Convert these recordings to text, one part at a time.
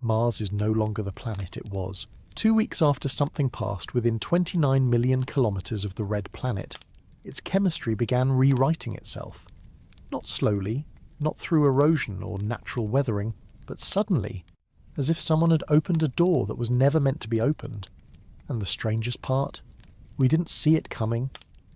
Mars is no longer the planet it was. 2 weeks after something passed within 29 million kilometers of the red planet, its chemistry began rewriting itself. Not slowly, not through erosion or natural weathering, but suddenly, as if someone had opened a door that was never meant to be opened. And the strangest part? We didn't see it coming,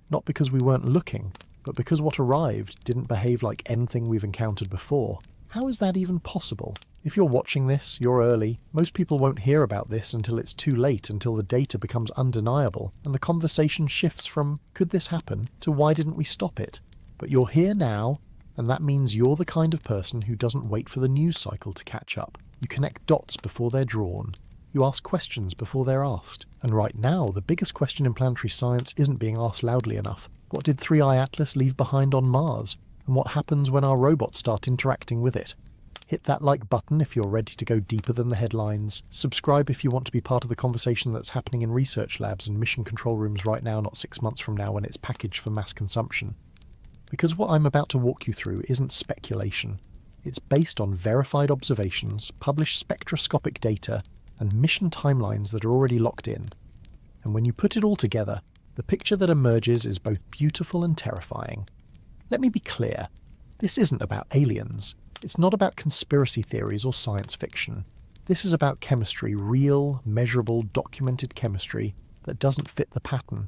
not because we weren't looking, but because what arrived didn't behave like anything we've encountered before. How is that even possible? If you're watching this, you're early. Most people won't hear about this until it's too late, until the data becomes undeniable, and the conversation shifts from, could this happen, to why didn't we stop it? But you're here now, and that means you're the kind of person who doesn't wait for the news cycle to catch up. You connect dots before they're drawn. You ask questions before they're asked. And right now, the biggest question in planetary science isn't being asked loudly enough. What did 3I-ATLAS leave behind on Mars? And what happens when our robots start interacting with it? Hit that like button if you're ready to go deeper than the headlines. Subscribe if you want to be part of the conversation that's happening in research labs and mission control rooms right now, not 6 months from now when it's packaged for mass consumption. Because what I'm about to walk you through isn't speculation. It's based on verified observations, published spectroscopic data, and mission timelines that are already locked in. And when you put it all together, the picture that emerges is both beautiful and terrifying. Let me be clear, this isn't about aliens. It's not about conspiracy theories or science fiction. This is about chemistry, real, measurable, documented chemistry that doesn't fit the pattern.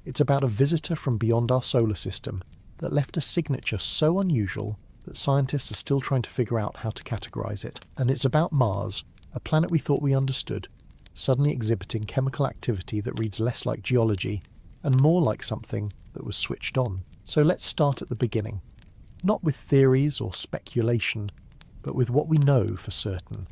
It's about a visitor from beyond our solar system that left a signature so unusual that scientists are still trying to figure out how to categorize it. And it's about Mars, a planet we thought we understood, suddenly exhibiting chemical activity that reads less like geology and more like something that was switched on. So let's start at the beginning. Not with theories or speculation, but with what we know for certain.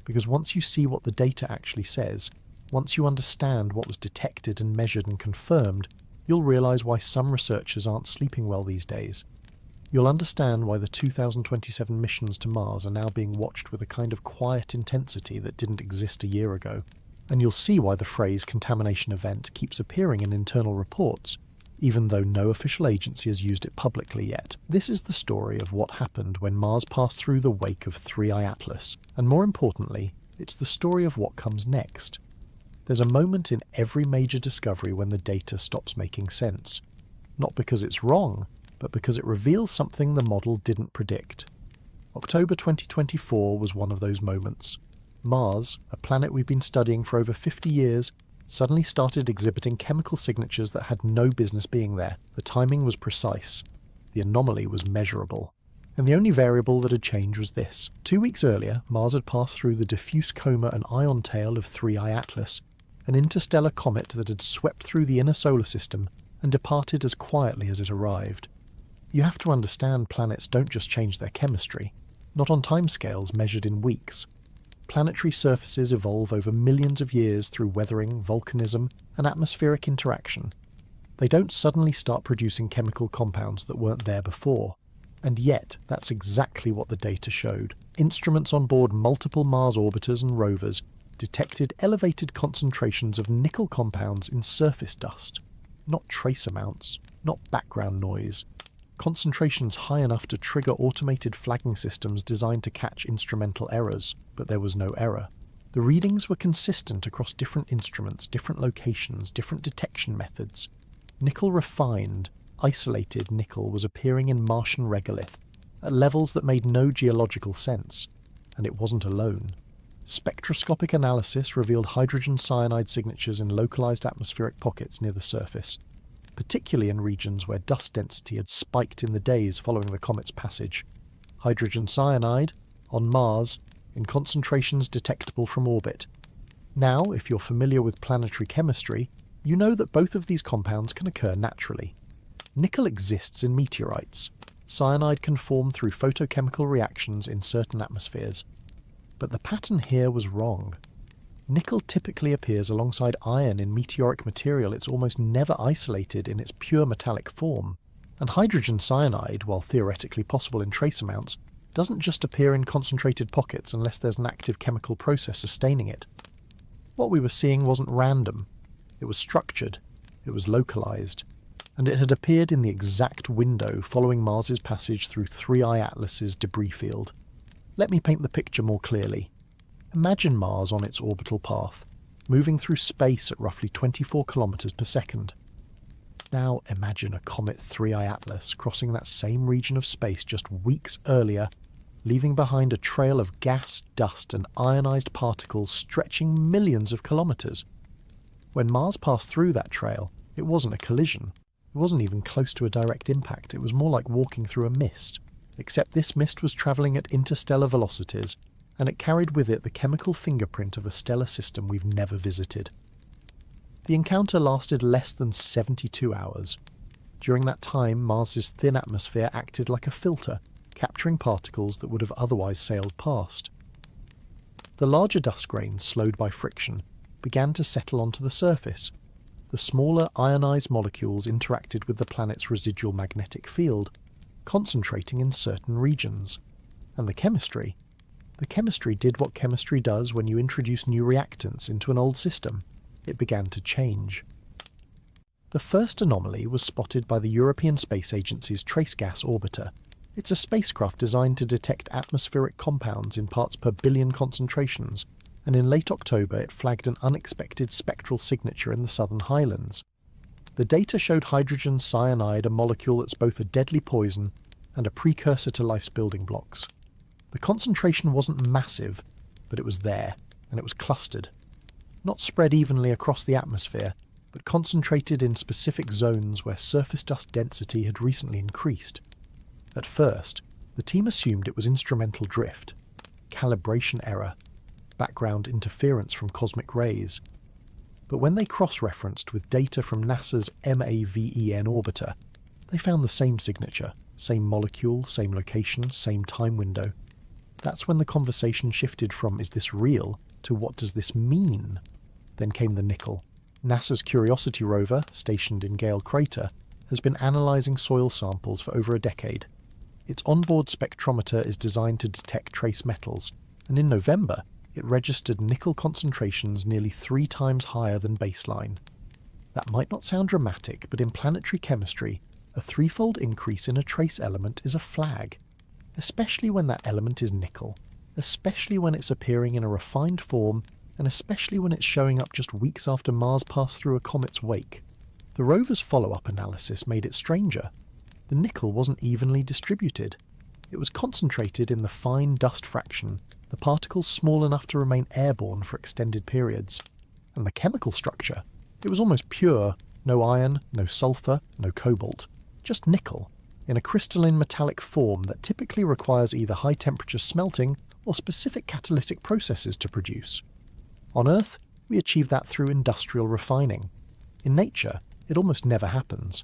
Because once you see what the data actually says, once you understand what was detected and measured and confirmed, you'll realize why some researchers aren't sleeping well these days. You'll understand why the 2027 missions to Mars are now being watched with a kind of quiet intensity that didn't exist a year ago. And you'll see why the phrase contamination event keeps appearing in internal reports, even though no official agency has used it publicly yet. This is the story of what happened when Mars passed through the wake of 3I-ATLAS, and more importantly, it's the story of what comes next. There's a moment in every major discovery when the data stops making sense. Not because it's wrong, but because it reveals something the model didn't predict. October 2024 was one of those moments. Mars, a planet we've been studying for over 50 years, suddenly started exhibiting chemical signatures that had no business being there. The timing was precise. The anomaly was measurable. And the only variable that had changed was this. 2 weeks earlier, Mars had passed through the diffuse coma and ion tail of 3I-ATLAS, an interstellar comet that had swept through the inner solar system and departed as quietly as it arrived. You have to understand planets don't just change their chemistry, not on timescales measured in weeks. Planetary surfaces evolve over millions of years through weathering, volcanism, and atmospheric interaction. They don't suddenly start producing chemical compounds that weren't there before. And yet, that's exactly what the data showed. Instruments on board multiple Mars orbiters and rovers detected elevated concentrations of nickel compounds in surface dust. Not trace amounts, not background noise. Concentrations high enough to trigger automated flagging systems designed to catch instrumental errors, but there was no error. The readings were consistent across different instruments, different locations, different detection methods. Nickel refined, isolated nickel was appearing in Martian regolith, at levels that made no geological sense, and it wasn't alone. Spectroscopic analysis revealed hydrogen cyanide signatures in localized atmospheric pockets near the surface, particularly in regions where dust density had spiked in the days following the comet's passage. Hydrogen cyanide, on Mars, in concentrations detectable from orbit. Now, if you're familiar with planetary chemistry, you know that both of these compounds can occur naturally. Nickel exists in meteorites. Cyanide can form through photochemical reactions in certain atmospheres. But the pattern here was wrong. Nickel typically appears alongside iron in meteoric material. It's almost never isolated in its pure metallic form. And hydrogen cyanide, while theoretically possible in trace amounts, doesn't just appear in concentrated pockets unless there's an active chemical process sustaining it. What we were seeing wasn't random. It was structured. It was localized. And it had appeared in the exact window following Mars's passage through 3I-ATLAS's debris field. Let me paint the picture more clearly. Imagine Mars on its orbital path, moving through space at roughly 24 kilometers per second. Now imagine a comet 3I-ATLAS crossing that same region of space just weeks earlier, leaving behind a trail of gas, dust and ionized particles stretching millions of kilometers. When Mars passed through that trail, it wasn't a collision. It wasn't even close to a direct impact. It was more like walking through a mist, except this mist was travelling at interstellar velocities, and it carried with it the chemical fingerprint of a stellar system we've never visited. The encounter lasted less than 72 hours. During that time, Mars's thin atmosphere acted like a filter, capturing particles that would have otherwise sailed past. The larger dust grains, slowed by friction, began to settle onto the surface. The smaller ionized molecules interacted with the planet's residual magnetic field, concentrating in certain regions. And the chemistry did what chemistry does when you introduce new reactants into an old system. It began to change. The first anomaly was spotted by the European Space Agency's Trace Gas Orbiter. It's a spacecraft designed to detect atmospheric compounds in parts per billion concentrations, and in late October it flagged an unexpected spectral signature in the Southern Highlands. The data showed hydrogen cyanide, a molecule that's both a deadly poison and a precursor to life's building blocks. The concentration wasn't massive, but it was there, and it was clustered. Not spread evenly across the atmosphere, but concentrated in specific zones where surface dust density had recently increased. At first, the team assumed it was instrumental drift, calibration error, background interference from cosmic rays. But when they cross-referenced with data from NASA's MAVEN orbiter, they found the same signature, same molecule, same location, same time window. That's when the conversation shifted from "is this real?" to "what does this mean?" Then came the nickel. NASA's Curiosity rover, stationed in Gale Crater, has been analysing soil samples for over a decade. Its onboard spectrometer is designed to detect trace metals, and in November, it registered nickel concentrations nearly 3 times higher than baseline. That might not sound dramatic, but in planetary chemistry, a 3-fold increase in a trace element is a flag, especially when that element is nickel, especially when it's appearing in a refined form, and especially when it's showing up just weeks after Mars passed through a comet's wake. The rover's follow-up analysis made it stranger. The nickel wasn't evenly distributed. It was concentrated in the fine dust fraction, the particles small enough to remain airborne for extended periods. And the chemical structure, it was almost pure, no iron, no sulfur, no cobalt, just nickel, in a crystalline metallic form that typically requires either high-temperature smelting or specific catalytic processes to produce. On Earth, we achieve that through industrial refining. In nature, it almost never happens.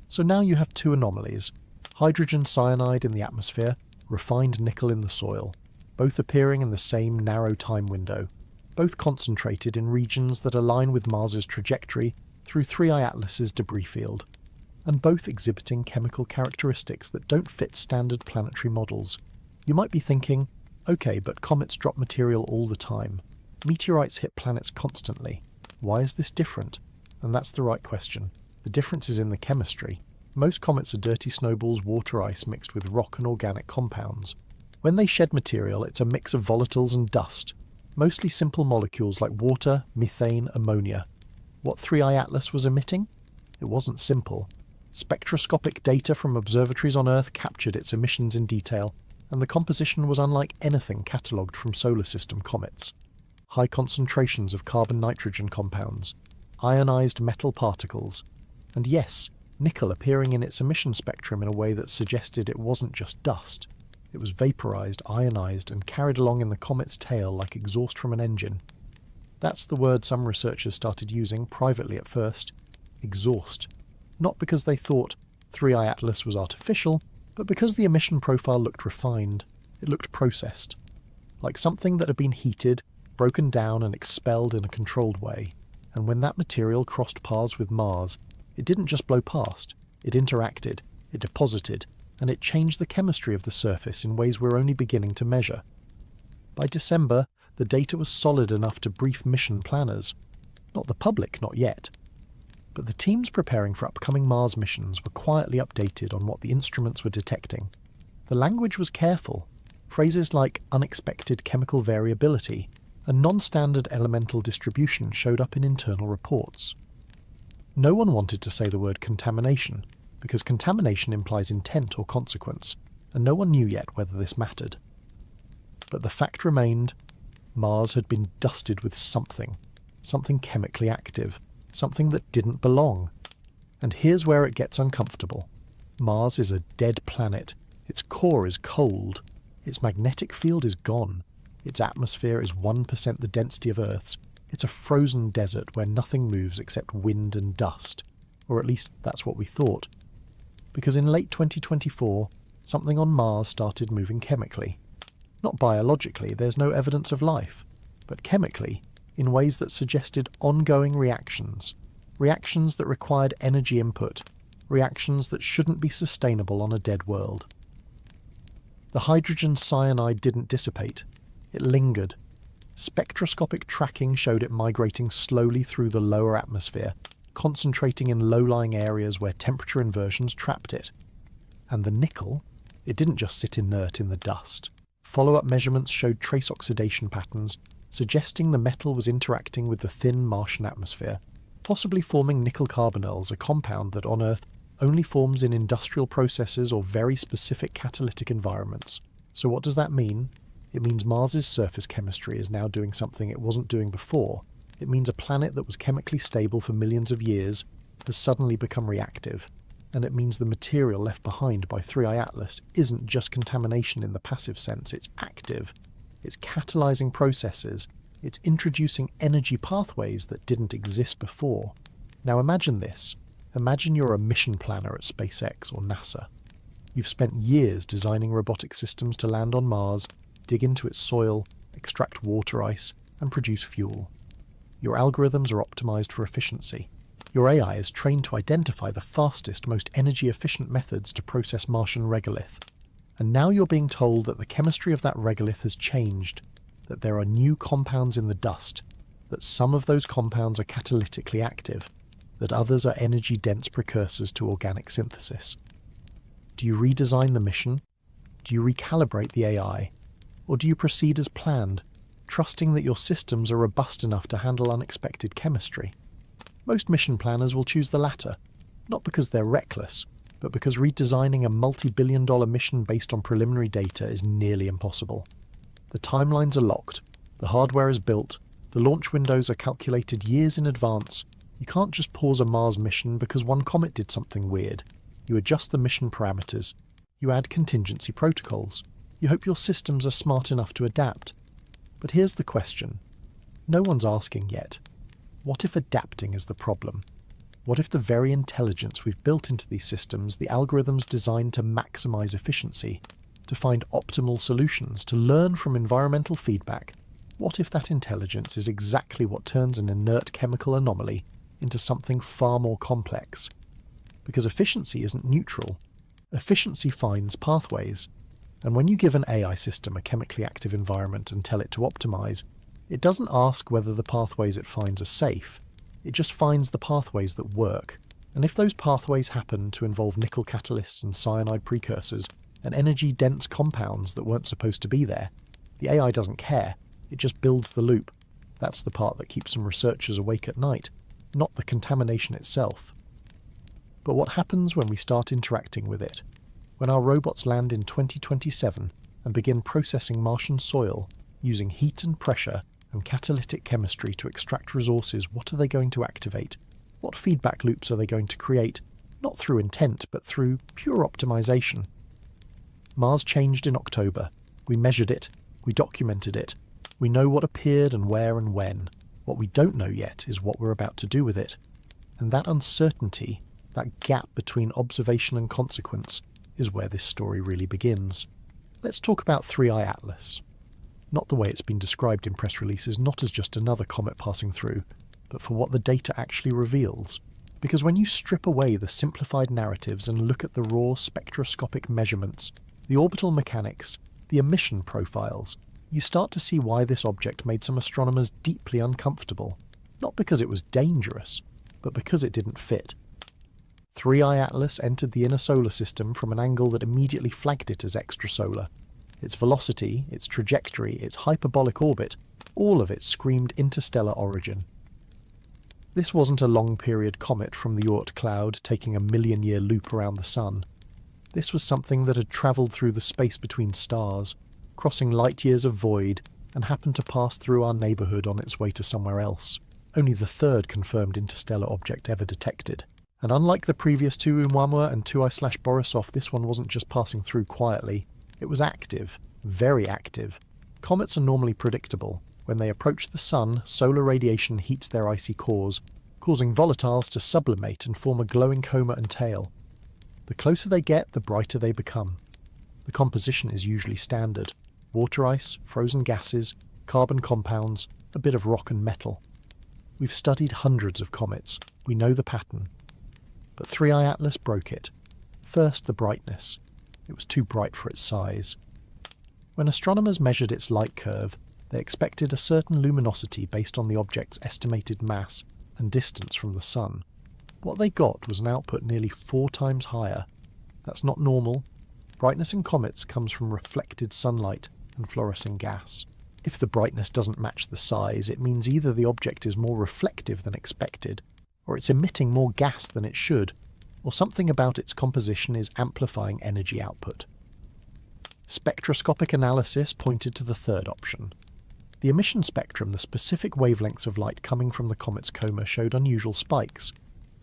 So now you have 2 anomalies: hydrogen cyanide in the atmosphere, refined nickel in the soil, both appearing in the same narrow time window, both concentrated in regions that align with Mars's trajectory through 3I-ATLAS's debris field, and both exhibiting chemical characteristics that don't fit standard planetary models. You might be thinking, okay, but comets drop material all the time. Meteorites hit planets constantly. Why is this different? And that's the right question. The difference is in the chemistry. Most comets are dirty snowballs, water ice mixed with rock and organic compounds. When they shed material, it's a mix of volatiles and dust, mostly simple molecules like water, methane, ammonia. What 3I-ATLAS was emitting? It wasn't simple. Spectroscopic data from observatories on Earth captured its emissions in detail, and the composition was unlike anything catalogued from solar system comets. High concentrations of carbon-nitrogen compounds, ionized metal particles, and yes, nickel appearing in its emission spectrum in a way that suggested it wasn't just dust. It was vaporized, ionized, and carried along in the comet's tail like exhaust from an engine. That's the word some researchers started using privately at first, exhaust. Not because they thought 3I-ATLAS was artificial, but because the emission profile looked refined. It looked processed. Like something that had been heated, broken down and expelled in a controlled way. And when that material crossed paths with Mars, it didn't just blow past. It interacted, it deposited, and it changed the chemistry of the surface in ways we're only beginning to measure. By December, the data was solid enough to brief mission planners. Not the public, not yet. But the teams preparing for upcoming Mars missions were quietly updated on what the instruments were detecting. The language was careful. Phrases like unexpected chemical variability, A non-standard elemental distribution showed up in internal reports. No one wanted to say the word contamination, because contamination implies intent or consequence, and no one knew yet whether this mattered. But the fact remained, Mars had been dusted with something chemically active, something that didn't belong. And here's where it gets uncomfortable. Mars is a dead planet. Its core is cold. Its magnetic field is gone. Its atmosphere is 1% the density of Earth's. It's a frozen desert where nothing moves except wind and dust. Or at least that's what we thought. Because in late 2024, something on Mars started moving chemically. Not biologically, there's no evidence of life, but chemically, in ways that suggested ongoing reactions. Reactions that required energy input. Reactions that shouldn't be sustainable on a dead world. The hydrogen cyanide didn't dissipate. It lingered. Spectroscopic tracking showed it migrating slowly through the lower atmosphere, concentrating in low-lying areas where temperature inversions trapped it. And the nickel, it didn't just sit inert in the dust. Follow-up measurements showed trace oxidation patterns, suggesting the metal was interacting with the thin Martian atmosphere, possibly forming nickel carbonyls, a compound that on Earth only forms in industrial processes or very specific catalytic environments. So what does that mean? It means Mars's surface chemistry is now doing something it wasn't doing before. It means a planet that was chemically stable for millions of years has suddenly become reactive. And it means the material left behind by 3I-ATLAS isn't just contamination in the passive sense, it's active. It's catalyzing processes. It's introducing energy pathways that didn't exist before. Now imagine this. Imagine you're a mission planner at SpaceX or NASA. You've spent years designing robotic systems to land on Mars, dig into its soil, extract water ice, and produce fuel. Your algorithms are optimized for efficiency. Your AI is trained to identify the fastest, most energy-efficient methods to process Martian regolith. And now you're being told that the chemistry of that regolith has changed, that there are new compounds in the dust, that some of those compounds are catalytically active, that others are energy-dense precursors to organic synthesis. Do you redesign the mission? Do you recalibrate the AI? Or do you proceed as planned, trusting that your systems are robust enough to handle unexpected chemistry? Most mission planners will choose the latter, not because they're reckless, but because redesigning a multi-billion-dollar mission based on preliminary data is nearly impossible. The timelines are locked, the hardware is built, the launch windows are calculated years in advance. You can't just pause a Mars mission because one comet did something weird. You adjust the mission parameters. You add contingency protocols. You hope your systems are smart enough to adapt. But here's the question. No one's asking yet. What if adapting is the problem? What if the very intelligence we've built into these systems, the algorithms designed to maximize efficiency, to find optimal solutions, to learn from environmental feedback, what if that intelligence is exactly what turns an inert chemical anomaly into something far more complex? Because efficiency isn't neutral. Efficiency finds pathways. And when you give an AI system a chemically active environment and tell it to optimize, it doesn't ask whether the pathways it finds are safe. It just finds the pathways that work. And if those pathways happen to involve nickel catalysts and cyanide precursors and energy-dense compounds that weren't supposed to be there, the AI doesn't care. It just builds the loop. That's the part that keeps some researchers awake at night, not the contamination itself. But what happens when we start interacting with it? When our robots land in 2027 and begin processing Martian soil, using heat and pressure and catalytic chemistry to extract resources, what are they going to activate? What feedback loops are they going to create? Not through intent, but through pure optimization. Mars changed in October. We measured it. We documented it. We know what appeared and where and when. What we don't know yet is what we're about to do with it. And that uncertainty, that gap between observation and consequence, is where this story really begins. Let's talk about 3I-ATLAS. Not the way it's been described in press releases, not as just another comet passing through, but for what the data actually reveals. Because when you strip away the simplified narratives and look at the raw spectroscopic measurements, the orbital mechanics, the emission profiles, you start to see why this object made some astronomers deeply uncomfortable. Not because it was dangerous, but because it didn't fit. 3I-ATLAS entered the inner solar system from an angle that immediately flagged it as extrasolar. Its velocity, its trajectory, its hyperbolic orbit All of it screamed interstellar origin. This wasn't a long-period comet from the Oort cloud taking a million-year loop around the Sun. This was something that had travelled through the space between stars, crossing light-years of void, and happened to pass through our neighbourhood on its way to somewhere else. Only the third confirmed interstellar object ever detected. And unlike the previous two Oumuamua and 2I/Borisov, this one wasn't just passing through quietly. It was active, very active. Comets are normally predictable. When they approach the Sun, solar radiation heats their icy cores, causing volatiles to sublimate and form a glowing coma and tail. The closer they get, the brighter they become. The composition is usually standard: water ice, frozen gases, carbon compounds, a bit of rock and metal. We've studied hundreds of comets. We know the pattern. But 3I-ATLAS broke it. First, the brightness. It was too bright for its size. When astronomers measured its light curve, they expected a certain luminosity based on the object's estimated mass and distance from the Sun. What they got was an output nearly 4 times higher. That's not normal. Brightness in comets comes from reflected sunlight and fluorescing gas. If the brightness doesn't match the size, it means either the object is more reflective than expected, or it's emitting more gas than it should, or something about its composition is amplifying energy output. Spectroscopic analysis pointed to the third option. The emission spectrum, the specific wavelengths of light coming from the comet's coma, showed unusual spikes: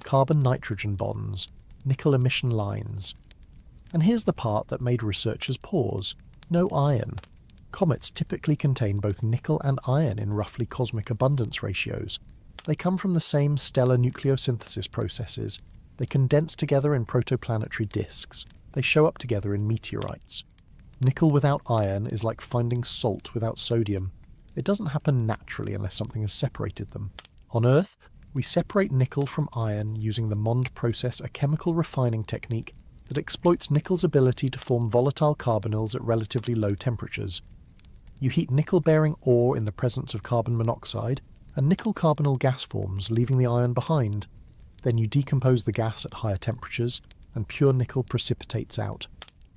carbon-nitrogen bonds, nickel emission lines. And here's the part that made researchers pause: no iron. Comets typically contain both nickel and iron in roughly cosmic abundance ratios. They come from the same stellar nucleosynthesis processes. They condense together in protoplanetary disks. They show up together in meteorites. Nickel without iron is like finding salt without sodium. It doesn't happen naturally unless something has separated them. On Earth, we separate nickel from iron using the Mond process, a chemical refining technique that exploits nickel's ability to form volatile carbonyls at relatively low temperatures. You heat nickel-bearing ore in the presence of carbon monoxide, and nickel carbonyl gas forms, leaving the iron behind. Then you decompose the gas at higher temperatures, and pure nickel precipitates out.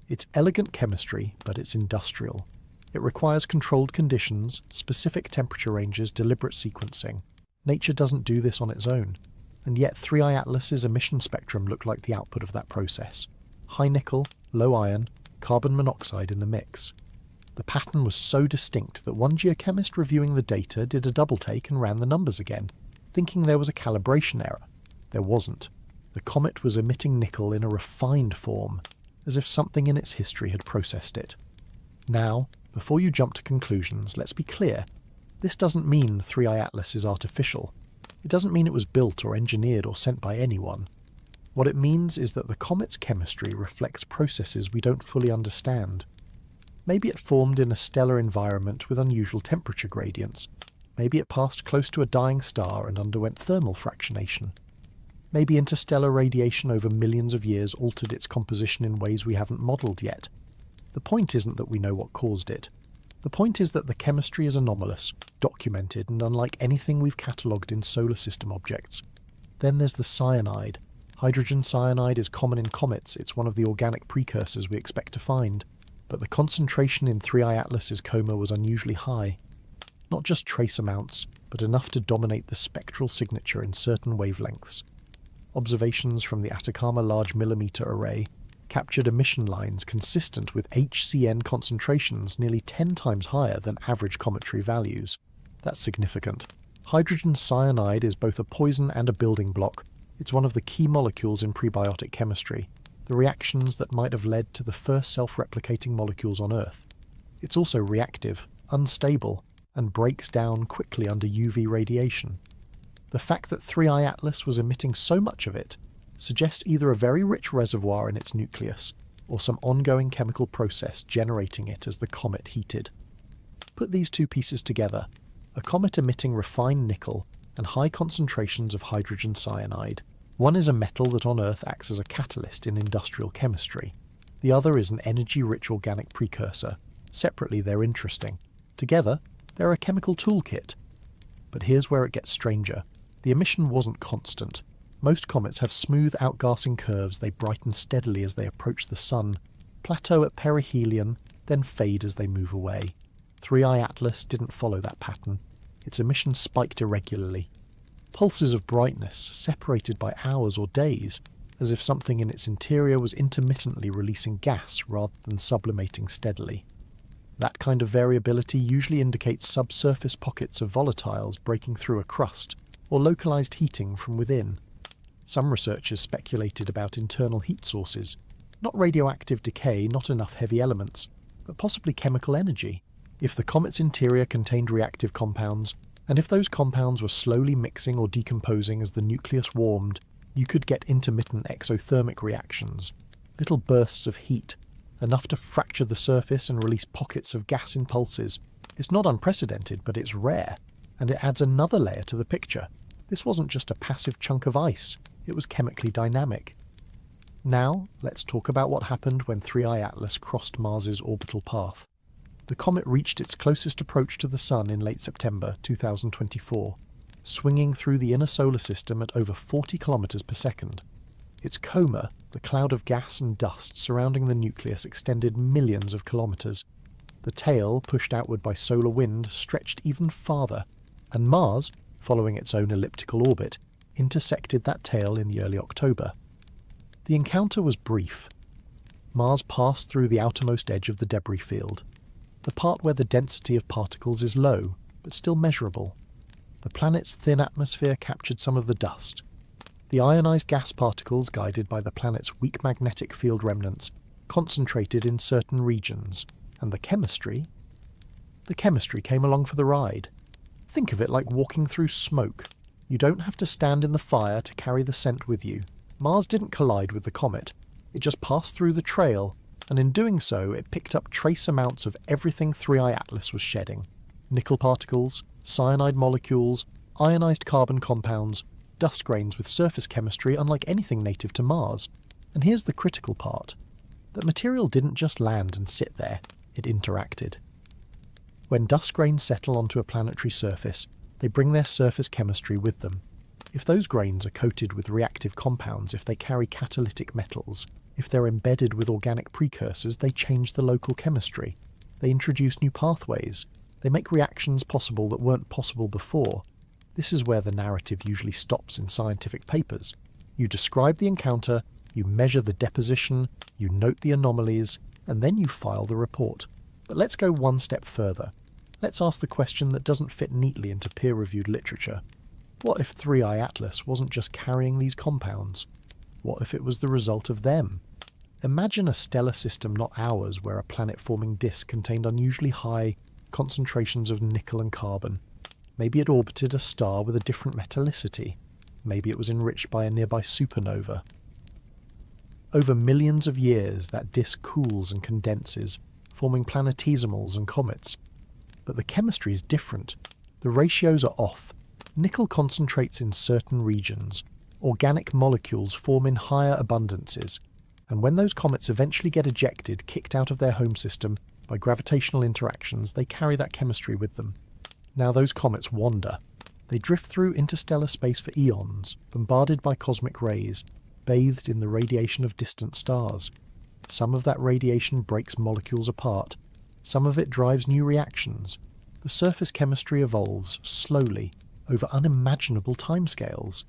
It's elegant chemistry, but it's industrial. It requires controlled conditions, specific temperature ranges, deliberate sequencing. Nature doesn't do this on its own, and yet 3I-ATLAS's emission spectrum looked like the output of that process. High nickel, low iron, carbon monoxide in the mix. The pattern was so distinct that one geochemist reviewing the data did a double take and ran the numbers again, thinking there was a calibration error. There wasn't. The comet was emitting nickel in a refined form, as if something in its history had processed it. Now, before you jump to conclusions, let's be clear. This doesn't mean 3I-ATLAS is artificial. It doesn't mean it was built or engineered or sent by anyone. What it means is that the comet's chemistry reflects processes we don't fully understand. Maybe it formed in a stellar environment with unusual temperature gradients. Maybe it passed close to a dying star and underwent thermal fractionation. Maybe interstellar radiation over millions of years altered its composition in ways we haven't modelled yet. The point isn't that we know what caused it. The point is that the chemistry is anomalous, documented, and unlike anything we've catalogued in solar system objects. Then there's the cyanide. Hydrogen cyanide is common in comets. It's one of the organic precursors we expect to find. But the concentration in 3I-ATLAS's coma was unusually high. Not just trace amounts, but enough to dominate the spectral signature in certain wavelengths. Observations from the Atacama Large Millimeter Array captured emission lines consistent with HCN concentrations nearly 10 times higher than average cometary values. That's significant. Hydrogen cyanide is both a poison and a building block. It's one of the key molecules in prebiotic chemistry, the reactions that might have led to the first self-replicating molecules on Earth. It's also reactive, unstable, and breaks down quickly under UV radiation. The fact that 3I-ATLAS was emitting so much of it suggests either a very rich reservoir in its nucleus, or some ongoing chemical process generating it as the comet heated. Put these two pieces together: a comet emitting refined nickel and high concentrations of hydrogen cyanide. One is a metal that on Earth acts as a catalyst in industrial chemistry. The other is an energy-rich organic precursor. Separately, they're interesting. Together, they're a chemical toolkit. But here's where it gets stranger. The emission wasn't constant. Most comets have smooth outgassing curves. They brighten steadily as they approach the Sun, plateau at perihelion, then fade as they move away. 3I-ATLAS didn't follow that pattern. Its emissions spiked irregularly. Pulses of brightness separated by hours or days, as if something in its interior was intermittently releasing gas rather than sublimating steadily. That kind of variability usually indicates subsurface pockets of volatiles breaking through a crust, or localized heating from within. Some researchers speculated about internal heat sources, not radioactive decay, not enough heavy elements, but possibly chemical energy. If the comet's interior contained reactive compounds, and if those compounds were slowly mixing or decomposing as the nucleus warmed, you could get intermittent exothermic reactions, little bursts of heat, enough to fracture the surface and release pockets of gas in pulses. It's not unprecedented, but it's rare, and it adds another layer to the picture. This wasn't just a passive chunk of ice, it was chemically dynamic. Now, let's talk about what happened when 3I-ATLAS crossed Mars's orbital path. The comet reached its closest approach to the Sun in late September 2024, swinging through the inner solar system at over 40 kilometers per second. Its coma, the cloud of gas and dust surrounding the nucleus, extended millions of kilometers. The tail, pushed outward by solar wind, stretched even farther, and Mars, following its own elliptical orbit, intersected that tail in early October. The encounter was brief. Mars passed through the outermost edge of the debris field, the part where the density of particles is low, but still measurable. The planet's thin atmosphere captured some of the dust. The ionized gas particles, guided by the planet's weak magnetic field remnants, concentrated in certain regions, and the chemistry came along for the ride. Think of it like walking through smoke. You don't have to stand in the fire to carry the scent with you. Mars didn't collide with the comet. It just passed through the trail, and in doing so it picked up trace amounts of everything 3I-ATLAS was shedding. Nickel particles, cyanide molecules, ionized carbon compounds, dust grains with surface chemistry unlike anything native to Mars. And here's the critical part. That material didn't just land and sit there, it interacted. When dust grains settle onto a planetary surface, they bring their surface chemistry with them. If those grains are coated with reactive compounds, if they carry catalytic metals, if they're embedded with organic precursors, they change the local chemistry. They introduce new pathways. They make reactions possible that weren't possible before. This is where the narrative usually stops in scientific papers. You describe the encounter, you measure the deposition, you note the anomalies, and then you file the report. But let's go one step further. Let's ask the question that doesn't fit neatly into peer-reviewed literature. What if 3I-ATLAS wasn't just carrying these compounds? What if it was the result of them? Imagine a stellar system, not ours, where a planet-forming disk contained unusually high concentrations of nickel and carbon. Maybe it orbited a star with a different metallicity. Maybe it was enriched by a nearby supernova. Over millions of years, that disk cools and condenses, forming planetesimals and comets. But the chemistry is different. The ratios are off. Nickel concentrates in certain regions. Organic molecules form in higher abundances. And when those comets eventually get ejected, kicked out of their home system by gravitational interactions, they carry that chemistry with them. Now those comets wander. They drift through interstellar space for eons, bombarded by cosmic rays, bathed in the radiation of distant stars. Some of that radiation breaks molecules apart. Some of it drives new reactions. The surface chemistry evolves slowly, over unimaginable timescales.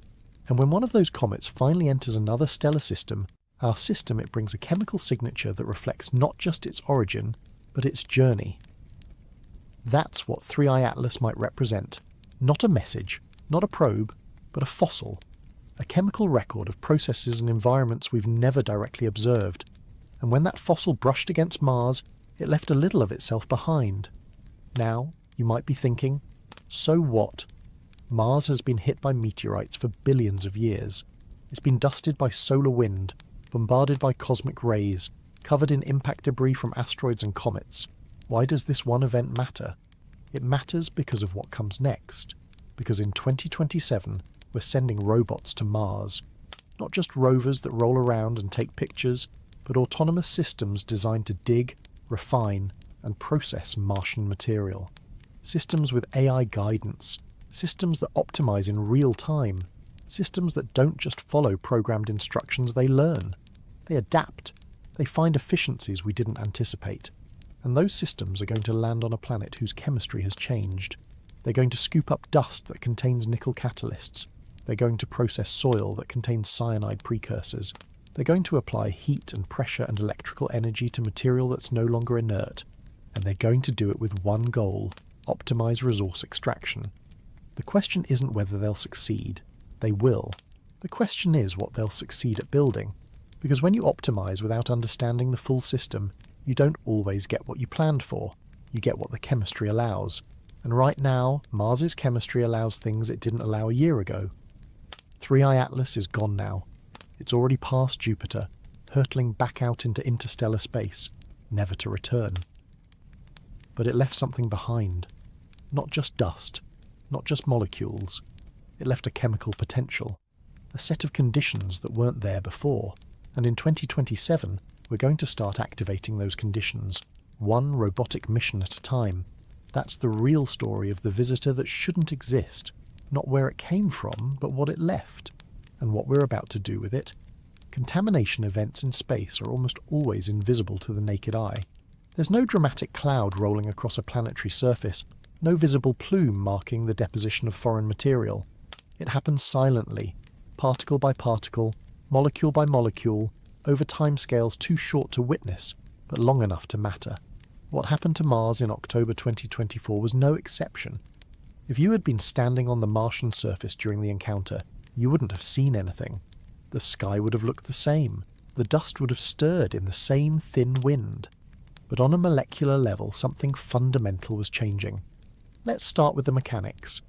And when one of those comets finally enters another stellar system, our system, it brings a chemical signature that reflects not just its origin, but its journey. That's what 3I-ATLAS might represent. Not a message, not a probe, but a fossil. A chemical record of processes and environments we've never directly observed. And when that fossil brushed against Mars, it left a little of itself behind. Now, you might be thinking, so what? Mars has been hit by meteorites for billions of years. It's been dusted by solar wind, bombarded by cosmic rays, covered in impact debris from asteroids and comets. Why does this one event matter? It matters because of what comes next. Because in 2027, we're sending robots to Mars. Not just rovers that roll around and take pictures, but autonomous systems designed to dig, refine, and process Martian material. Systems with AI guidance. Systems that optimize in real time. Systems that don't just follow programmed instructions, they learn. They adapt. They find efficiencies we didn't anticipate. And those systems are going to land on a planet whose chemistry has changed. They're going to scoop up dust that contains nickel catalysts. They're going to process soil that contains cyanide precursors. They're going to apply heat and pressure and electrical energy to material that's no longer inert. And they're going to do it with one goal: optimize resource extraction. The question isn't whether they'll succeed. They will. The question is what they'll succeed at building. Because when you optimize without understanding the full system, you don't always get what you planned for. You get what the chemistry allows. And right now, Mars's chemistry allows things it didn't allow a year ago. 3I-ATLAS is gone now. It's already past Jupiter, hurtling back out into interstellar space, never to return. But it left something behind. Not just dust, not just molecules. It left a chemical potential, a set of conditions that weren't there before. And in 2027, we're going to start activating those conditions, one robotic mission at a time. That's the real story of the visitor that shouldn't exist, not where it came from, but what it left, and what we're about to do with it. Contamination events in space are almost always invisible to the naked eye. There's no dramatic cloud rolling across a planetary surface, no visible plume marking the deposition of foreign material. It happens silently, particle by particle, molecule by molecule, over timescales too short to witness, but long enough to matter. What happened to Mars in October 2024 was no exception. If you had been standing on the Martian surface during the encounter, you wouldn't have seen anything. The sky would have looked the same. The dust would have stirred in the same thin wind. But on a molecular level, something fundamental was changing. Let's start with the mechanics.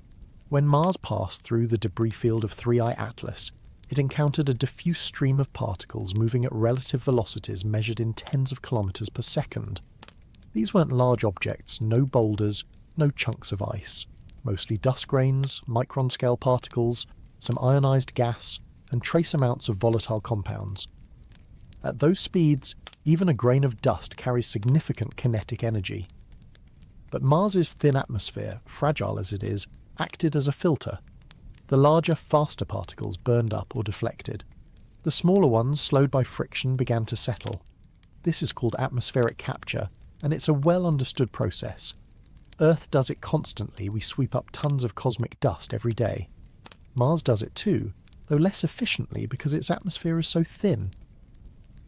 When Mars passed through the debris field of 3I-ATLAS, it encountered a diffuse stream of particles moving at relative velocities measured in tens of kilometers per second. These weren't large objects, no boulders, no chunks of ice. Mostly dust grains, micron-scale particles, some ionized gas, and trace amounts of volatile compounds. At those speeds, even a grain of dust carries significant kinetic energy. But Mars's thin atmosphere, fragile as it is, acted as a filter. The larger, faster particles burned up or deflected. The smaller ones, slowed by friction, began to settle. This is called atmospheric capture, and it's a well-understood process. Earth does it constantly. We sweep up tons of cosmic dust every day. Mars does it too, though less efficiently because its atmosphere is so thin.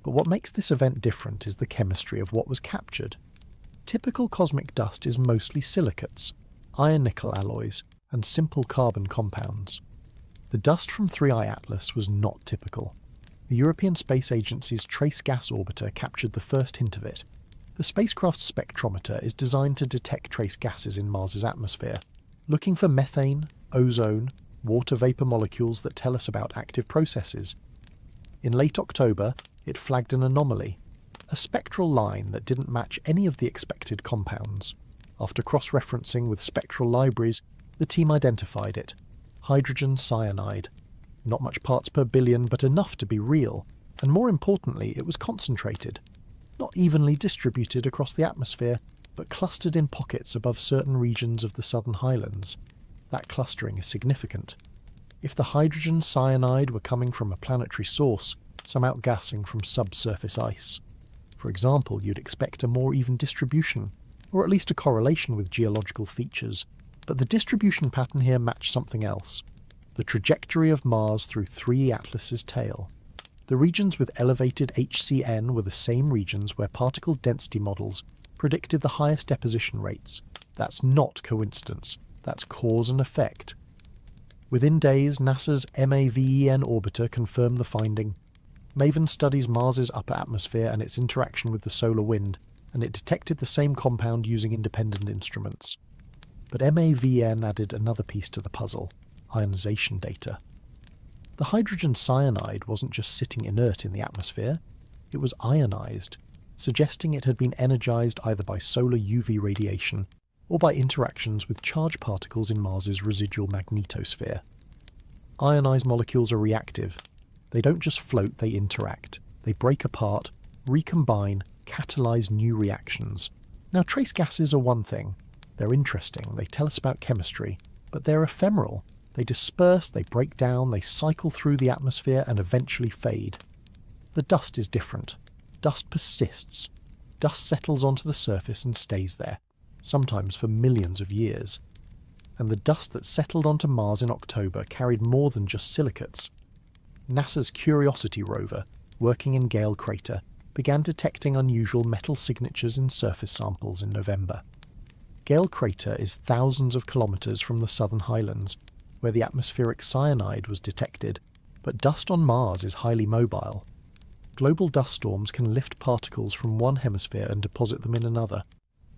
But what makes this event different is the chemistry of what was captured. Typical cosmic dust is mostly silicates, iron-nickel alloys, and simple carbon compounds. The dust from 3I-ATLAS was not typical. The European Space Agency's Trace Gas Orbiter captured the first hint of it. The spacecraft's spectrometer is designed to detect trace gases in Mars's atmosphere, looking for methane, ozone, water vapor molecules that tell us about active processes. In late October, it flagged an anomaly, a spectral line that didn't match any of the expected compounds. After cross-referencing with spectral libraries, the team identified it: hydrogen cyanide. Not much parts per billion, but enough to be real. And more importantly, it was concentrated. Not evenly distributed across the atmosphere, but clustered in pockets above certain regions of the southern highlands. That clustering is significant. If the hydrogen cyanide were coming from a planetary source, some outgassing from subsurface ice. For example, you'd expect a more even distribution, or at least a correlation with geological features. But the distribution pattern here matched something else: the trajectory of Mars through 3I-ATLAS's tail. The regions with elevated HCN were the same regions where particle density models predicted the highest deposition rates. That's not coincidence. That's cause and effect. Within days, NASA's MAVEN orbiter confirmed the finding. MAVEN studies Mars's upper atmosphere and its interaction with the solar wind, and it detected the same compound using independent instruments. But MAVEN added another piece to the puzzle: ionization data. The hydrogen cyanide wasn't just sitting inert in the atmosphere, it was ionized, suggesting it had been energized either by solar UV radiation or by interactions with charged particles in Mars's residual magnetosphere. Ionized molecules are reactive. They don't just float, they interact. They break apart, recombine, catalyze new reactions. Now, trace gases are one thing. They're interesting, they tell us about chemistry, but they're ephemeral. They disperse, they break down, they cycle through the atmosphere and eventually fade. The dust is different. Dust persists. dust settles onto the surface and stays there, sometimes for millions of years. And the dust that settled onto Mars in October carried more than just silicates. NASA's Curiosity rover, working in Gale Crater, began detecting unusual metal signatures in surface samples in November. Gale Crater is thousands of kilometres from the southern highlands, where the atmospheric cyanide was detected, but dust on Mars is highly mobile. Global dust storms can lift particles from one hemisphere and deposit them in another.